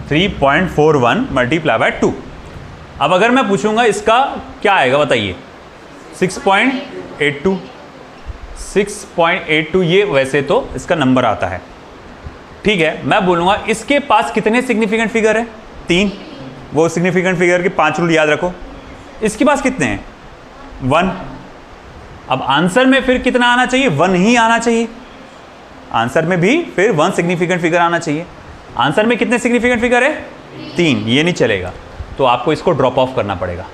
3.41 मल्टीप्लाई बाय 2। अब अगर मैं पूछूंगा इसका क्या आएगा बताइए? 6.82, 6.82 ये वैसे तो इसका नंबर आता है, ठीक है। मैं बोलूंगा इसके पास कितने सिग्निफिकेंट फिगर है? 3। वो सिग्निफिकेंट फिगर के 5 रूल याद रखो। इसके पास कितने हैं? 1। अब आंसर में फिर कितना आना चाहिए? 1 ही आना चाहिए। आंसर में भी फिर 1 सिग्निफिकेंट फिगर आना चाहिए। आंसर में कितने सिग्निफिकेंट फिगर है? 3। ये नहीं चलेगा, तो आपको इसको ड्रॉप ऑफ करना पड़ेगा।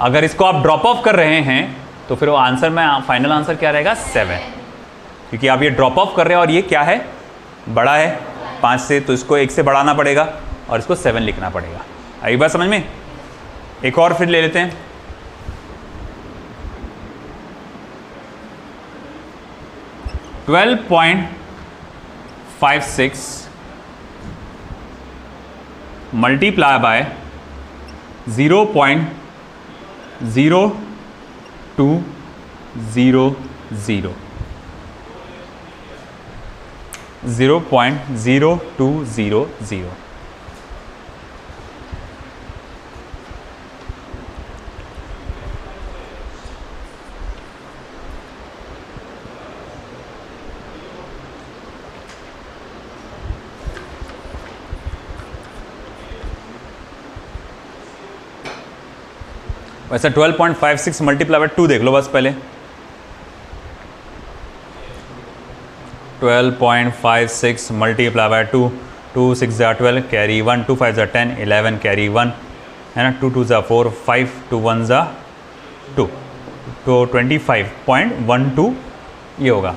अगर इसको आप ड्रॉप ऑफ कर रहे हैं तो फिर वो आंसर में फाइनल आंसर क्या रहेगा? 7, क्योंकि आप ये ड्रॉप ऑफ कर रहे हैं और ये क्या है? बड़ा है 5 से, तो इसको 1 से बढ़ाना पड़ेगा और इसको 7 लिखना पड़ेगा। आई बात समझ में? एक और फिर ले लेते हैं। (12.56 मल्टीप्लाई बाय 0.0200, 0.0200। वैसे 12.56 मल्टीप्लाई बाय 2 देख लो बस पहले। 12.56 मल्टीप्लाई बाय 2, 2 6 ज़ा 12 कैरी 1, 2 5 ज़ा 10, 11 कैरी 1 है ना, 2 2 ज़ा 4, 5 2 1 ज़ा 2, तो 25.12 ये होगा।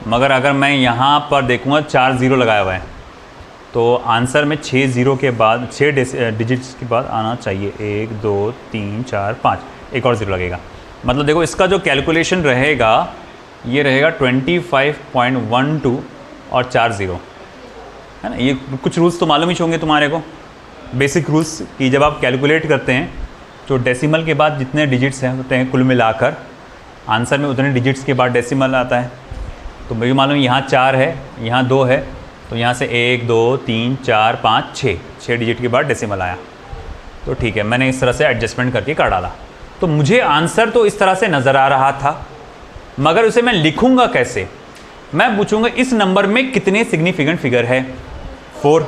मगर अगर मैं यहाँ पर देखूँगा 4 0 लगाया हुआ है, तो आंसर में 6 0 के बाद 6 डिजिट्स के बाद आना चाहिए 1 2 3 4 5, एक और 0 लगेगा। मतलब देखो इसका जो कैलकुलेशन रहेगा ये रहेगा 25.12 और 4 0 है ना। ये कुछ रूल्स तो मालूम ही होंगे तुम्हारे को, बेसिक रूल्स, कि जब आप कैलकुलेट करते हैं तो डेसिमल के बाद जितने डिजिट्स हैं होते हैं कुल मिलाकर आंसर में उतने डिजिट्स के बाद डेसिमल आता है। तो मुझे मालूम यहाँ 4 है, यहाँ 2 है, तो यहाँ से 1 2 3 4 5 6 डिजिट के बाद डेसिमल आया। तो ठीक है, मैंने इस तरह से एडजस्टमेंट करके कर डाला। तो मुझे आंसर तो इस तरह से नज़र आ रहा था, मगर उसे मैं लिखूंगा कैसे? मैं पूछूंगा इस नंबर में कितने सिग्निफिकेंट फिगर है? 4।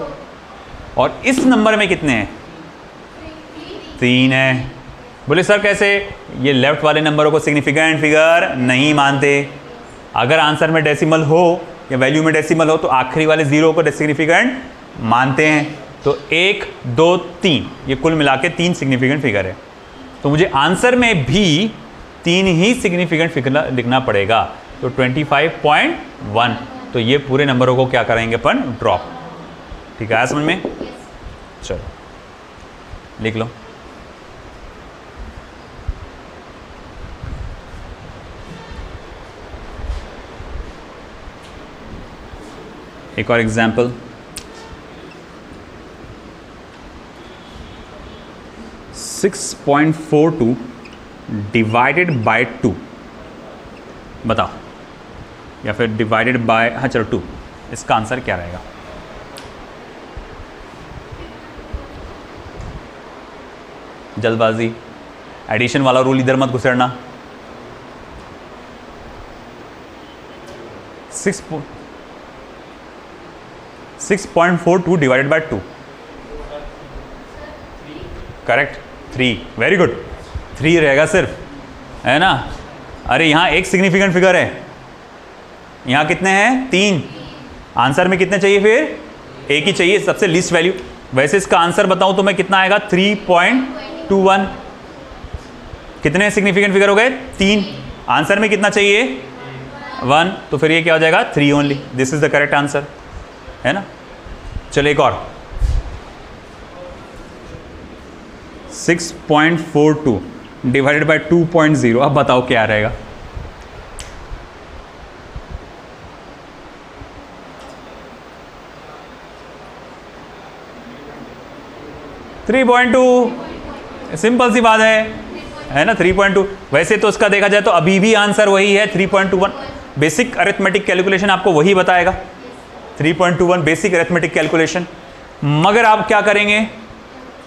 और इस नंबर में कितने हैं? 3 है। बोले सर कैसे? ये लेफ्ट वाले नंबरों को सिग्निफिकेंट फिगर नहीं मानते। अगर आंसर में डेसिमल हो या वैल्यू में डेसिमल हो तो आखिरी वाले 0 को सिग्निफिकेंट मानते हैं। तो 1 2 3 ये कुल मिला के 3 सिग्निफिकेंट फिगर है। तो मुझे आंसर में भी 3 ही सिग्निफिकेंट फिगर लिखना पड़ेगा। तो 25.1, तो ये पूरे नंबरों को क्या करेंगे अपन? ड्रॉप। ठीक है, आया समझ में? चलो लिख लो। एक और एग्जाम्पल, 6.42 डिवाइडेड बाय 2 बताओ, या फिर डिवाइडेड बाय, हाँ चलो 2, इसका आंसर क्या रहेगा? जल्दबाजी, एडिशन वाला रूल इधर मत घुसेड़ना। 6.42 divided by 2, correct, 3, very good, 3 रहेगा सिर्फ, है ना। अरे यहाँ एक सिग्निफिकेंट फिगर है, यहाँ कितने हैं? 3। आंसर में कितने चाहिए? फिर एक ही चाहिए, सबसे लीस्ट वैल्यू। वैसे इसका आंसर बताऊं तो मैं कितना आएगा? 3.21, कितने सिग्निफिकेंट फिगर हो गए? 3। आंसर में कितना चाहिए? 1। तो फिर ये क्या हो जाएगा? 3 only. This is the correct answer, है ना। चलो एक और 6.42 डिवाइडेड बाय 2.0। अब बताओ क्या रहेगा? 3.2। सिंपल सी बात है ना, 3.2। वैसे तो उसका देखा जाए तो अभी भी आंसर वही है 3.21। बेसिक अरिथमेटिक कैलकुलेशन आपको वही बताएगा 3.21 बेसिक अरिथमेटिक कैलकुलेशन। मगर आप क्या करेंगे?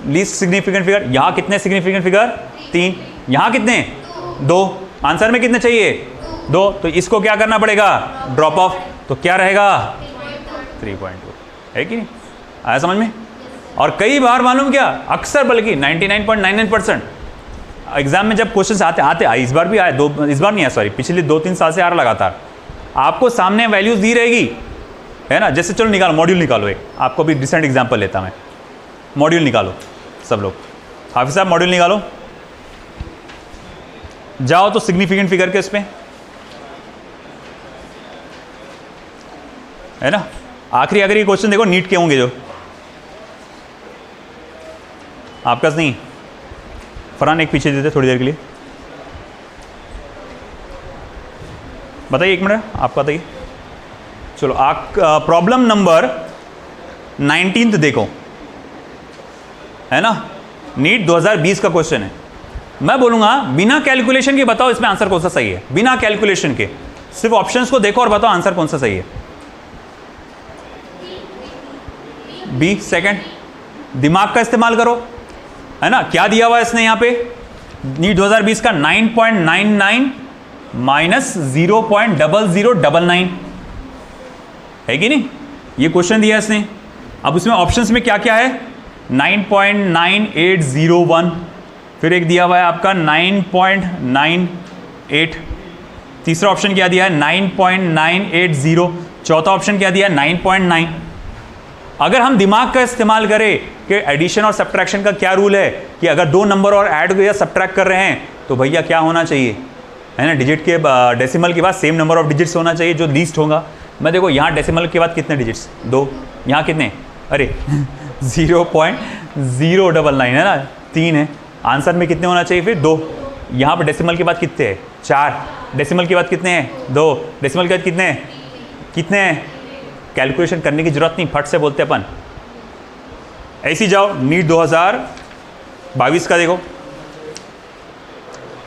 Least significant figure. यहां कितने सिग्निफिकेंट फिगर? 3। यहां कितने? 2। आंसर में कितने चाहिए? 2। तो इसको क्या करना पड़ेगा? Drop of. तो क्या रहेगा? 3.2। है कि नहीं? आया समझ में? और कई बार मालूम क्या, अक्सर बल्कि 99.99% एग्जाम में जब क्वेश्चन आते इस बार भी आए, इस बार नहीं आया, सॉरी, पिछले 2-3 साल से आ रहा लगातार, आपको सामने वैल्यूज दी रहेगी, है ना। जैसे चलो निकालो, मॉड्यूल निकालो एक, आपको भी रिसेंट एग्जाम्पल लेता मैं। मॉड्यूल निकालो सब लोग, हाफिज साहब मॉड्यूल निकालो, जाओ तो सिग्निफिकेंट फिगर के इसमें, है ना। आखिरी अगर ये क्वेश्चन देखो नीट के होंगे जो आपका नहीं। फरहान एक पीछे देते थोड़ी देर के लिए, बताइए, 1 मिनट आपका बताइए। चलो प्रॉब्लम नंबर 19 देखो, है ना, नीट 2020 का क्वेश्चन है। मैं बोलूंगा बिना कैलकुलेशन के बताओ इसमें आंसर कौन सा सही है, बिना कैलकुलेशन के, सिर्फ ऑप्शंस को देखो और बताओ आंसर कौन सा सही है। बी सेकंड, दिमाग का इस्तेमाल करो, है ना। क्या दिया हुआ है इसने यहाँ पे? नीट 2020 का 9.99 माइनस 0.0099 है कि नहीं, ये क्वेश्चन दिया है इसने। अब उसमें ऑप्शंस में क्या क्या है? 9.9801, फिर एक दिया हुआ है आपका 9.98, तीसरा ऑप्शन क्या दिया है? 9.980, चौथा ऑप्शन क्या दिया है? 9.9। अगर हम दिमाग का इस्तेमाल करें कि एडिशन और सब्ट्रैक्शन का क्या रूल है कि अगर 2 नंबर और ऐड या सब्ट्रैक्ट कर रहे हैं तो भैया क्या होना चाहिए, है ना, डिजिट के डेसिमल के बाद सेम नंबर ऑफ डिजिट्स होना चाहिए जो लीस्ट होगा। मैं देखो यहाँ डेसिमल के बाद कितने डिजिट्स? 2। यहाँ कितने? अरे 0.099 है ना, 3 है। आंसर में कितने होना चाहिए फिर? 2। यहाँ पर डेसिमल के बाद कितने हैं? 4। डेसिमल के बाद कितने हैं? 2। डेसिमल के बाद कितने हैं? कितने हैं? कैलकुलेशन करने की जरूरत नहीं, फट से बोलते अपन। ऐसी जाओ नीट 2022 का देखो,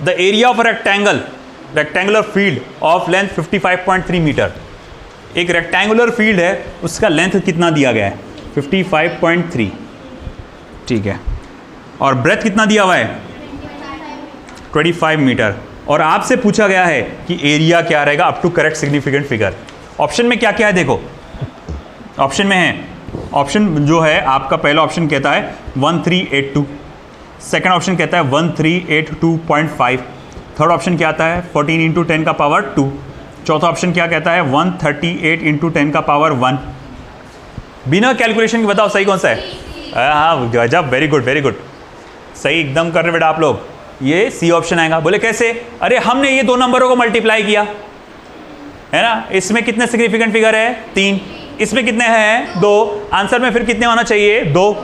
the area of rectangular field of length 55.3 metre. एक रेक्टेंगुलर फील्ड है, उसका लेंथ कितना दिया गया है? 55.3, ठीक है। और ब्रेथ कितना दिया हुआ है? 25 मीटर। और आपसे पूछा गया है कि एरिया क्या रहेगा up to correct significant figure. Option में क्या क्या है देखो, ऑप्शन में है, ऑप्शन जो है आपका पहला ऑप्शन कहता है 1382, सेकंड ऑप्शन कहता है 1382.5, थर्ड ऑप्शन क्या आता है 14 इंटू 10 का पावर 2, चौथा ऑप्शन क्या कहता है 138 इंटू 10 का पावर 1। बिना कैलकुलेशन के बताओ सही कौन सा है? हाँ गजब, वेरी गुड वेरी गुड, सही एकदम कर रहे बेटा आप लोग। ये सी ऑप्शन आएगा। बोले कैसे? अरे हमने ये 2 नंबरों को मल्टीप्लाई किया, है ना। इसमें कितने सिग्निफिकेंट फिगर है? 3। इसमें कितने हैं? 2। आंसर में फिर कितने होना चाहिए? 2।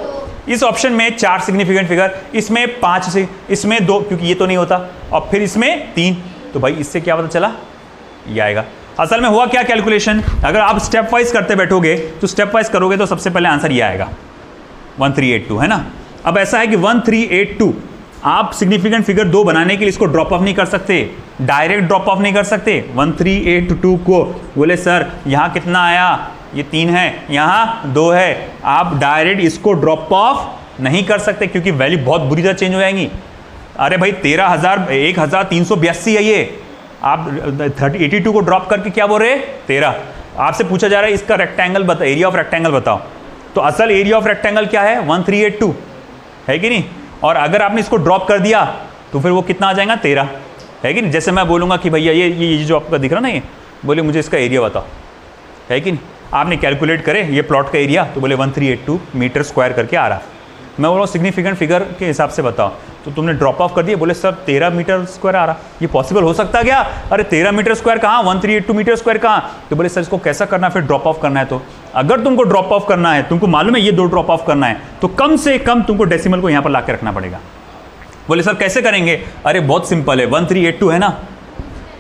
इस ऑप्शन में 4 सिग्निफिकेंट फिगर, इसमें 5 से, इसमें 2 क्योंकि ये तो नहीं होता, और फिर इसमें 3। तो भाई इससे क्या पता चला? ये आएगा। असल में हुआ क्या कैलकुलेशन, अगर आप स्टेप वाइज करते बैठोगे तो स्टेप वाइज करोगे तो सबसे पहले आंसर ये आएगा 1382, है ना। अब ऐसा है कि 1382 आप सिग्निफिकेंट फिगर 2 बनाने के लिए इसको ड्रॉप ऑफ नहीं कर सकते, डायरेक्ट ड्रॉप ऑफ नहीं कर सकते। 1382 को बोले सर यहाँ कितना आया? ये 3 है, यहाँ 2 है, आप डायरेक्ट इसको ड्रॉप ऑफ नहीं कर सकते क्योंकि वैल्यू बहुत बुरी तरह चेंज हो जाएंगी। अरे भाई 13,382 है ये, आप 82 को ड्रॉप करके क्या बोल रहे? 13। आपसे पूछा जा रहा है इसका रेक्टेंगल बताओ, एरिया ऑफ रेक्टेंगल बताओ। तो असल एरिया ऑफ रेक्टेंगल क्या है? 1382 है कि नहीं। और अगर आपने इसको ड्रॉप कर दिया तो फिर वो कितना आ जाएगा? 13, है कि नहीं। जैसे मैं बोलूँगा कि भैया ये जो आपका दिख रहा ना, ये बोले मुझे इसका एरिया बताओ, है कि नहीं। आपने कैलकुलेट करे ये प्लॉट का एरिया, तो बोले 1382 मीटर स्क्वायर करके आ रहा, मैं बोला सिग्निफिकेंट फिगर के हिसाब से बताओ, तो तुमने ड्रॉप ऑफ कर दिया, बोले सर 13 मीटर स्क्वायर आ रहा, ये पॉसिबल हो सकता क्या? अरे 13 मीटर स्क्वायर कहाँ, 1382 मीटर स्क्वायर कहाँ? तो बोले सर इसको कैसा करना है, फिर ड्रॉप ऑफ करना है। तो अगर तुमको ड्रॉप ऑफ करना है, तुमको मालूम है ये 2 ड्रॉप ऑफ करना है, तो कम से कम तुमको डेसिमल को यहाँ पर ला के रखना पड़ेगा। बोले सर कैसे करेंगे? अरे बहुत सिंपल है, 1382 है ना,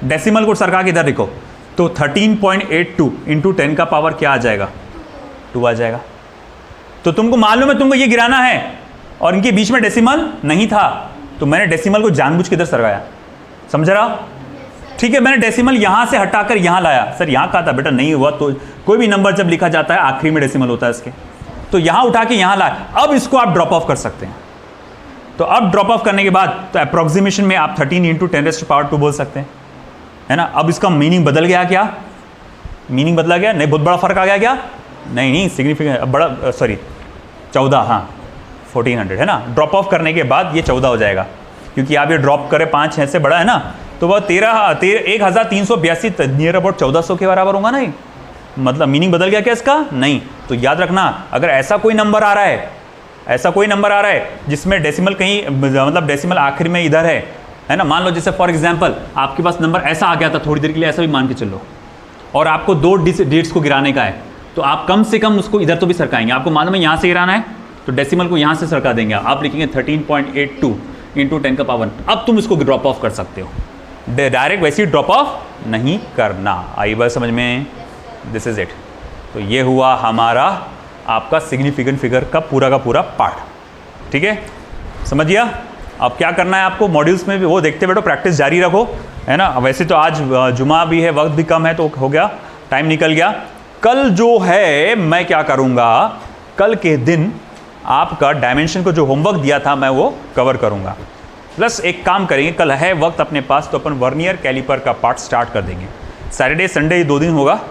डेसिमल को सरका के इधर लिखो, तो 13.82 इंटू 10 का पावर क्या आ जाएगा? 2 आ जाएगा। तो तुमको मालूम है तुमको ये गिराना है और इनके बीच में डेसिमल नहीं था, तो मैंने डेसिमल को जानबूझ के इधर सरकाया, समझ रहा? ठीक है, मैंने डेसिमल यहां से हटाकर यहां लाया। सर यहां कहा था बेटा, नहीं हुआ। तो कोई भी नंबर जब लिखा जाता है आखिरी में डेसिमल होता है इसके, तो यहां उठा के यहां लाया। अब इसको आप ड्रॉप ऑफ कर सकते हैं। तो अब ड्रॉप ऑफ करने के बाद तो अप्रोक्सीमेशन में आप 13 इंटू 10⁻²2 बोल सकते हैं, है ना। अब इसका मीनिंग बदल गया क्या? मीनिंग बदला गया? नहीं, बहुत बड़ा फर्क आ गया क्या? नहीं, सिग्निफिकेंट बड़ा, सॉरी 14, हाँ 1400 है ना। ड्रॉप ऑफ करने के बाद ये 14 हो जाएगा, क्योंकि आप ये ड्रॉप करें 5 से बड़ा है ना, तो वह 1382 नियर अबाउट 1400 के बराबर होगा ना। ये मतलब मीनिंग बदल गया क्या इसका? नहीं। तो याद रखना, अगर ऐसा कोई नंबर आ रहा है, ऐसा कोई नंबर आ रहा है जिसमें डेसिमल कहीं, मतलब डेसिमल आखिर में इधर है ना, मान लो जैसे फॉर एग्जांपल आपके पास नंबर ऐसा आ गया था, थोड़ी देर के लिए ऐसा भी मान के चलो, और आपको 2 डिजिट्स को गिराने का है, तो आप कम से कम उसको इधर तो भी सरकाएंगे। आपको मालूम है यहाँ से गिराना है, तो डेसिमल को यहाँ से सरका देंगे, आप लिखेंगे 13.82 इंटू 10 का पावर। अब तुम इसको ड्रॉप ऑफ कर सकते हो, डायरेक्ट वैसे ही ड्रॉप ऑफ नहीं करना। आई बात समझ में? This is it. तो ये हुआ हमारा आपका सिग्निफिकेंट फिगर का पूरा पार्ट, ठीक है, समझ गया? अब क्या करना है आपको मॉड्यूल्स में भी वो देखते बैठो, प्रैक्टिस जारी रखो, है ना। वैसे तो आज जुमा भी है, वक्त भी कम है, तो हो गया, टाइम निकल गया। कल जो है मैं क्या करूँगा, कल के दिन आपका डायमेंशन को जो होमवर्क दिया था मैं वो कवर करूँगा। प्लस एक काम करेंगे, कल है वक्त अपने पास, तो अपन वर्नियर कैलिपर का पार्ट स्टार्ट कर देंगे। सैटरडे संडे ये 2 दिन होगा।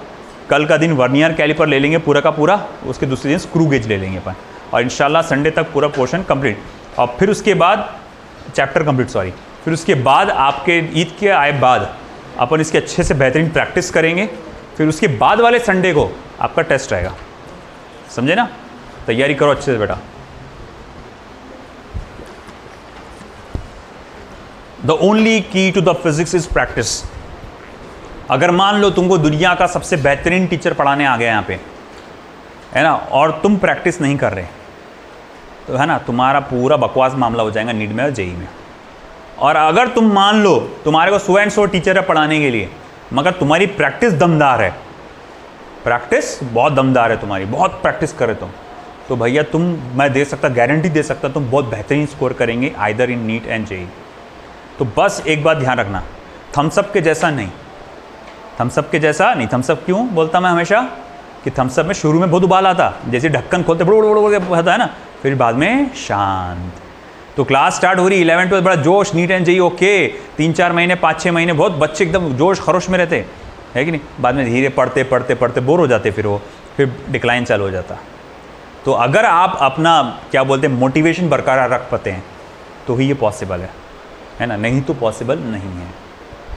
कल का दिन वर्नियर कैलिपर ले लेंगे पूरा का पूरा, उसके दूसरे दिन स्क्रू गेज ले लेंगे अपन, और इंशाल्लाह संडे तक पूरा पोर्शन कंप्लीट। और फिर उसके बाद चैप्टर कंप्लीट, सॉरी, फिर उसके बाद आपके ईद के आए बाद अपन इसके अच्छे से बेहतरीन प्रैक्टिस करेंगे। फिर उसके बाद वाले संडे को आपका टेस्ट रहेगा, समझे ना। तैयारी करो अच्छे से बेटा। The only key to the physics is practice. अगर मान लो तुमको दुनिया का सबसे बेहतरीन टीचर पढ़ाने आ गया यहाँ पे, है ना, और तुम प्रैक्टिस नहीं कर रहे, तो है ना तुम्हारा पूरा बकवास मामला हो जाएगा नीट में और जेई में। और अगर तुम मान लो तुम्हारे को 100 एंड 100 टीचर है पढ़ाने के लिए, मगर तुम्हारी प्रैक्टिस दमदार है, प्रैक्टिस बहुत दमदार है तुम्हारी, बहुत प्रैक्टिस करे तुम, तो भैया तुम, मैं दे सकता, गारंटी दे सकता, तुम बहुत बेहतरीन स्कोर करेंगे either in NEET and JEE. तो बस एक बात ध्यान रखना, थम्सअप के जैसा नहीं, थम्सअप के जैसा नहीं। थम्सअप क्यों बोलता मैं हमेशा कि थम्सअप में शुरू में बहुत उबाल आता, जैसे ढक्कन खोलते बड़ो बड़ो बड़ो होता है ना, फिर बाद में शांत। तो क्लास स्टार्ट हो रही 11 12 बड़ा जोश, नीट एंड जेई ओके, 3-4 महीने 5-6 महीने बहुत बच्चे एकदम जोश खरोश में रहते है कि नहीं, बाद में धीरे पढ़ते पढ़ते पढ़ते बोर हो जाते, फिर डिक्लाइन चालू हो जाता। तो अगर आप अपना क्या बोलते हैं मोटिवेशन बरकरार रख पाते हैं तो ही ये पॉसिबल है ना, नहीं तो पॉसिबल नहीं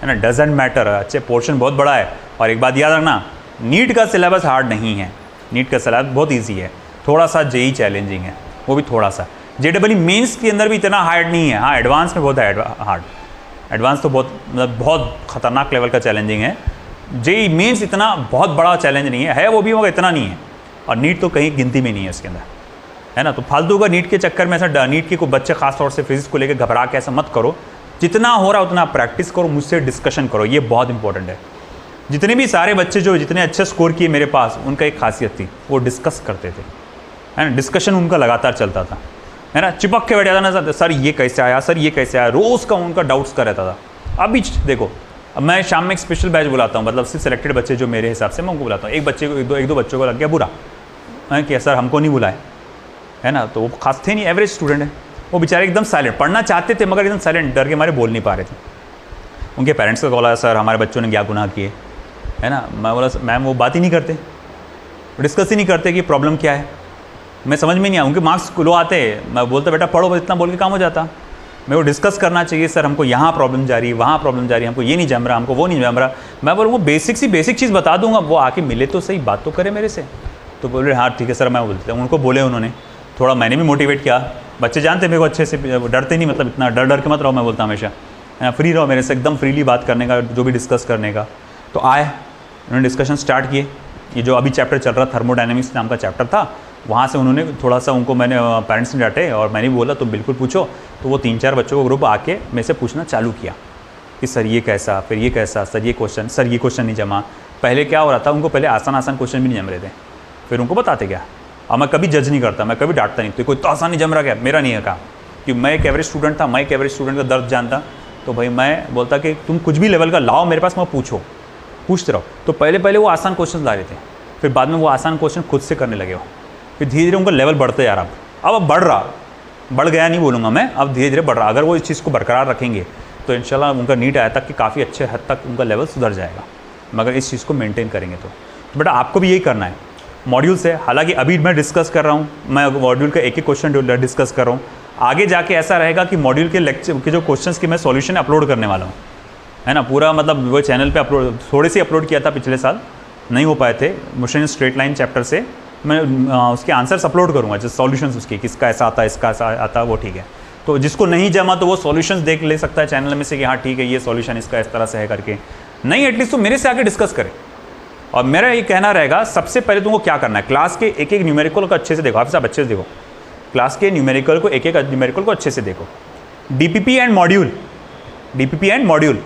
है ना। डजेंट मैटर, अच्छे पोर्शन बहुत बड़ा है। और एक बात याद रखना, नीट का सिलेबस हार्ड नहीं है, नीट का सिलेबस बहुत ईजी है, थोड़ा सा जेई चैलेंजिंग है, वो भी थोड़ा सा। जेईई मेंस के अंदर भी इतना हार्ड नहीं है, हाँ एडवांस में बहुत हार्ड, एडवांस तो बहुत मतलब बहुत खतरनाक लेवल का चैलेंजिंग है। जेईई मेंस इतना बहुत बड़ा चैलेंज नहीं है वो भी मगर इतना नहीं है। और नीट तो कहीं गिनती में नहीं है इसके अंदर, है ना। तो फालतू का नीट के चक्कर में ऐसा, नीट के कोई बच्चे खास तौर से फिजिक्स को लेकर घबरा के ऐसा मत करो, जितना हो रहा उतना प्रैक्टिस करो, मुझसे डिस्कशन करो, ये बहुत इंपॉर्टेंट है। जितने भी सारे बच्चे जो जितने अच्छे स्कोर किए मेरे पास, उनका एक खासियत थी, वो डिस्कस करते थे, है ना, डिस्कशन उनका लगातार चलता था, है ना। चिपक के बैठ जाता ना, सर ये कैसे आया, सर ये कैसे आया, रोज़ का उनका डाउट्स का रहता था। अभी देखो, अब मैं शाम में एक स्पेशल बैच बुलाता हूँ, मतलब सिर्फ सेलेक्टेड बच्चे जो मेरे हिसाब से मैं उनको बुलाता हूँ। एक बच्चे को एक दो बच्चों को लग गया बुरा कि सर हमको नहीं बुलाए, है ना, तो वो खास थे नहीं, एवरेज स्टूडेंट है, वो बेचारे एकदम साइलेंट, पढ़ना चाहते थे मगर एकदम साइलेंट, डर के मारे बोल नहीं पा रहे थे। उनके पेरेंट्स का कॉल आया, सर हमारे बच्चों ने क्या गुनाह किए, है ना। मैं बोला मैम वो बात ही नहीं करते, डिस्कस ही नहीं करते कि प्रॉब्लम क्या है, मैं समझ में नहीं आया। उनके मार्क्स लो आते, मैं बोलता बेटा पढ़ो, बस इतना बोल के काम हो जाता। मैं वो डिस्कस करना चाहिए, सर हमको यहाँ प्रॉब्लम जा रही है, वहाँ प्रॉब्लम जा रही है, हमको ये नहीं जम रहा, हमको वो नहीं जम रहा। मैं बोलूँ वो बेसिक चीज़ बता दूंगा, वो आके मिले तो सही, बात तो करे मेरे से। तो बोल रहे हाँ ठीक है सर, मैं बोलता हूँ, उनको बोले उन्होंने थोड़ा मैंने भी मोटिवेट किया। बच्चे जानते मेरे को अच्छे से, डरते नहीं, मतलब इतना डर के मत रहो, मैं बोलता हमेशा है ना, फ्री रहो मेरे से, एकदम फ्रीली बात करने का, जो भी डिस्कस करने का। तो आए, उन्होंने डिस्कशन स्टार्ट किए। ये जो अभी चैप्टर चल रहा, थर्मोडायनेमिक्स नाम का चैप्टर था, वहाँ से उन्होंने थोड़ा सा, उनको मैंने पेरेंट्स ने डांटे और मैंने भी बोला तुम बिल्कुल पूछो। तो वो 3-4 बच्चों को ग्रुप आके मेरे से पूछना चालू किया कि सर ये कैसा, फिर ये कैसा, सर ये क्वेश्चन, सर ये क्वेश्चन नहीं जमा। पहले क्या हो रहा था, उनको पहले आसान आसान क्वेश्चन भी नहीं जम रहे थे, फिर उनको बताते क्या। और मैं कभी जज नहीं करता, मैं कभी डांटता नहीं, तो कोई तो आसान नहीं जम रहा क्या, मेरा नहीं है काम, कि मैं एक एवरेज स्टूडेंट था, मैं एक एवरेज स्टूडेंट का दर्द जानता। तो भाई मैं बोलता कि तुम कुछ भी लेवल का लाओ मेरे पास, मैं पूछते रहो। तो पहले वो आसान क्वेश्चन ला रहे थे, फिर बाद में वो आसान क्वेश्चन खुद से करने लगे हो, फिर धीरे धीरे उनका लेवल बढ़ते जा रहा। अब बढ़ गया नहीं बोलूँगा मैं, अब धीरे धीरे बढ़ रहा। अगर वो इस चीज़ को बरकरार रखेंगे तो इंशाल्लाह उनका नीट आया तक कि काफ़ी अच्छे हद तक उनका लेवल सुधर जाएगा, मगर इस चीज़ को मेंटेन करेंगे तो बेटा आपको भी यही करना है। मॉड्यूल से, हालांकि अभी मैं डिस्कस कर रहा हूँ, मैं मॉड्यूल का एक क्वेश्चन डिस्कस कर रहा हूँ। आगे जाके ऐसा रहेगा कि मॉड्यूल के लेक्चर के जो क्वेश्चंस की मैं सॉल्यूशन अपलोड करने वाला हूँ, है ना, पूरा मतलब वो चैनल पे अपलोड, थोड़े से अपलोड किया था पिछले साल, नहीं हो पाए थे मोशन स्ट्रेट लाइन चैप्टर से, मैं उसके आंसर्स अपलोड करूँगा, जो सॉल्यूशंस उसके, किसका ऐसा आता है, इसका ऐसा आता है, वो ठीक है। तो जिसको नहीं जमा तो वो सॉल्यूशंस देख ले सकता है चैनल में से कि हाँ ठीक है ये सॉल्यूशन इसका इस तरह से है करके, नहीं एटलीस्ट तो मेरे से आके डिस्कस करें। और मेरा ये कहना रहेगा, सबसे पहले तुमको क्या करना है, क्लास के एक न्यूमेरिकल को अच्छे से देखो, आप सब अच्छे से देखो, क्लास के न्यूमेरिकल को एक न्यूमेरिकल को अच्छे से देखो। डीपीपी एंड मॉड्यूल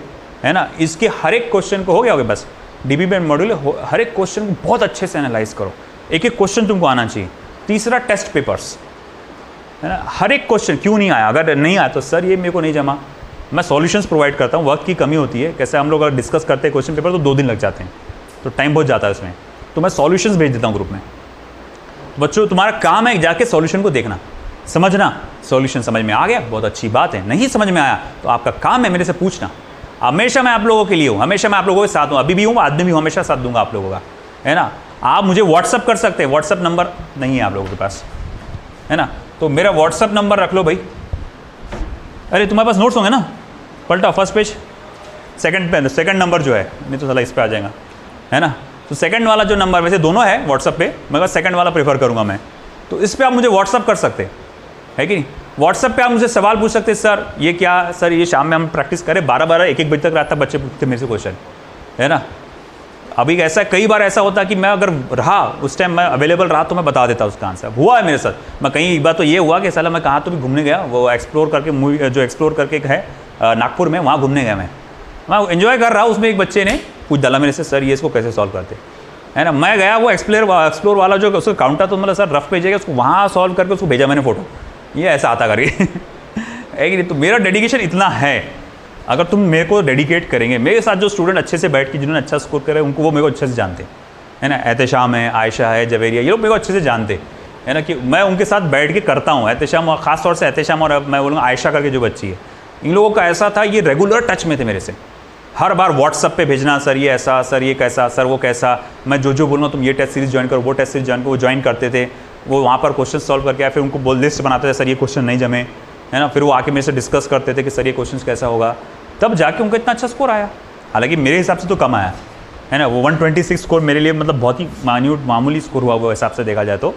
है ना, इसके हर एक क्वेश्चन को हो गया बस, डीपीपी एंड मॉड्यूल हर एक क्वेश्चन को बहुत अच्छे से एनालाइज करो, एक क्वेश्चन तुमको आना चाहिए। तीसरा टेस्ट पेपर्स, है ना, हर एक क्वेश्चन क्यों नहीं आया, अगर नहीं आया तो सर ये मेरे को नहीं जमा, मैं सॉल्यूशंस प्रोवाइड करता हूँ। वक्त की कमी होती है, कैसे हम लोग अगर डिस्कस करते हैं क्वेश्चन पेपर तो 2 दिन लग जाते हैं, तो टाइम बहुत जाता है इसमें, तो मैं सॉल्यूशंस भेज देता हूँ ग्रुप में। बच्चों तुम्हारा काम है जाके सॉल्यूशन को देखना, समझना, सॉल्यूशन समझ में आ गया बहुत अच्छी बात है, नहीं समझ में आया तो आपका काम है मेरे से पूछना। हमेशा मैं आप लोगों के लिए हूँ, हमेशा मैं आप लोगों के साथ हूँ, अभी भी हूँ, बाद में भी हूँ, हमेशा साथ दूंगा आप लोगों का, है ना। आप मुझे व्हाट्सअप कर सकते हैं, व्हाट्सअप नंबर नहीं है आप लोगों के पास, है ना, तो मेरा व्हाट्सअप नंबर रख लो भाई। अरे तुम्हारे पास नोट्स होंगे ना, पलटा फर्स्ट पेज, सेकंड नंबर जो है, नहीं तो साला इस पर आ जाएगा, है ना। तो सेकंड वाला जो नंबर, वैसे दोनों है व्हाट्सअप पे, मगर सेकंड वाला प्रेफर करूँगा मैं, तो इस पर आप मुझे व्हाट्सअप कर सकते है कि नहीं। व्हाट्सअप पे आप मुझे सवाल पूछ सकते हैं, सर ये क्या, सर ये शाम में हम प्रैक्टिस करें 12-12 1-1 बजे तक रात तक बच्चे पूछते मेरे से क्वेश्चन, है ना। अभी ऐसा कई बार ऐसा होता है कि मैं अगर रहा उस टाइम मैं अवेलेबल रहा तो मैं बता देता उसका आंसर, हुआ है मेरे साथ। मैं कहीं एक बार तो ये हुआ कि साला मैं कहाँ तो भी घूमने गया, वो एक्सप्लोर करके मूवी जो एक्सप्लोर करके है नागपुर में, वहाँ घूमने गया मैं एंजॉय कर रहा हूँ, उसमें एक बच्चे ने पूछ डाला मेरे से, सर ये इसको कैसे सॉल्व करते, है ना। मैं गया, वो एक्सप्लोर वाला जो उसका काउंटर तो मतलब सर रफ भेजेगा, उसको वहाँ सॉल्व करके उसको भेजा मैंने फ़ोटो, ये ऐसा आता करके है कि नहीं। तो मेरा डेडिकेशन इतना है, अगर तुम मेरे को डेडिकेट करेंगे, मेरे साथ जो स्टूडेंट अच्छे से बैठ के जिन्होंने अच्छा स्कोर करे उनको, वो मेरे को अच्छे से जानते है ना। एहतेशाम है, आयशा है, जवेरिया, ये लोग मेरे को अच्छे से जानते है ना, कि मैं उनके साथ बैठ के करता हूँ। एहतेशाम, और ख़ास तौर से एहतेशाम और मैं बोलूँगा आयशा करके जो बच्ची है, इन लोगों का ऐसा था, ये रेगुलर टच में थे मेरे से, हर बार व्हाट्सअप पे भेजना, सर ये ऐसा, सर ये कैसा, सर वो कैसा, मैं जो बोलूँगा तुम ये टेस्ट सीरीज़ ज्वाइन करो, वो टेस्ट सीरीज़ ज्वाइन करो, वो ज्वाइन करते थे। वो वहाँ पर क्वेश्चन सॉल्व करके आए, फिर उनको लिस्ट बनाते थे, सर ये क्वेश्चन नहीं जमे, है ना। फिर वो आके मेरे से डिस्कस करते थे कि सर ये क्वेश्चन कैसा होगा, तब जाके उनका इतना अच्छा स्कोर आया। हालांकि मेरे हिसाब से तो कम आया, है ना। वो 126 स्कोर मेरे लिए मतलब बहुत ही मामूली स्कोर हुआ, वो हिसाब से देखा जाए तो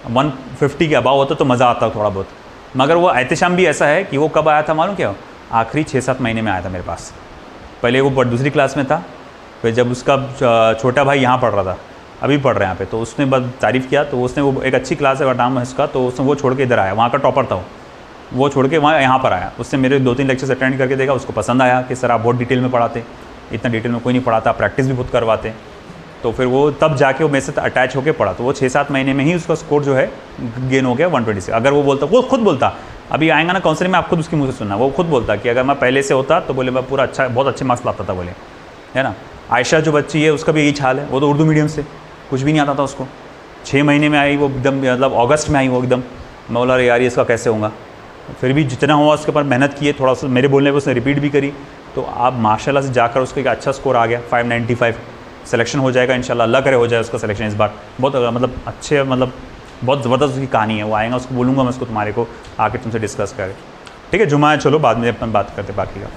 150 के अबाव होता तो मज़ा आता थोड़ा बहुत। मगर वो एहतेशाम भी ऐसा है कि वो कब आया था मालूम क्या, आखिरी 6-7 महीने में आया था मेरे पास। पहले वो दूसरी क्लास में था, फिर जब उसका छोटा भाई यहाँ पढ़ रहा था, अभी पढ़ रहे हैं यहाँ पे, तो उसने बस तारीफ़ किया, तो उसने वो एक अच्छी क्लास है नाम है उसका, तो उसने वो छोड़ के इधर आया, वहाँ का टॉपर था वो छोड़ के वहाँ यहाँ पर आया। उसने मेरे 2-3 लेक्चर्स अटेंड करके देखा, उसको पसंद आया कि सर आप बहुत डिटेल में पढ़ाते, इतना डिटेल में कोई नहीं पढ़ाता, प्रैक्टिस भी बहुत करवाते। तो फिर वो तब जाके वो मेरे से अटैच होकर पढ़ा, तो वो 6-7 महीने में ही उसका स्कोर जो है गेन हो गया 126। अगर वो बोलता, वो खुद बोलता, अभी आएगा ना काउंसलिंग में, आप खुद उसकी मुँह से सुनना, वो खुद बोलता कि अगर मैं पहले से होता तो बोले मैं पूरा अच्छा, बहुत अच्छे मार्क्स लाता था बोले, है ना। आयशा जो बच्ची है उसका भी यही हाल है, वो तो उर्दू मीडियम से, कुछ भी नहीं आता था उसको, 6 महीने में आई वो एकदम, मतलब अगस्त में आई वो एकदम। मैं बोला अरे यार ये इसका कैसे होगा, फिर भी जितना हुआ उसके ऊपर मेहनत किए, थोड़ा सा मेरे बोलने पर उसने रिपीट भी करी, तो आप माशाल्लाह से जाकर उसका एक अच्छा स्कोर आ गया 595, सिलेक्शन हो जाएगा इंशाल्लाह, अल्लाह करे हो जाए उसका सिलेक्शन इस बार। बहुत मतलब अच्छे, मतलब बहुत ज़बरदस्त उसकी कहानी है। वो आएगा, उसको बोलूँगा मैं उसको तुम्हारे को आके तुमसे डिस्कस करें, ठीक है। जुमा है, चलो बाद में अपन बात करते बाकी का।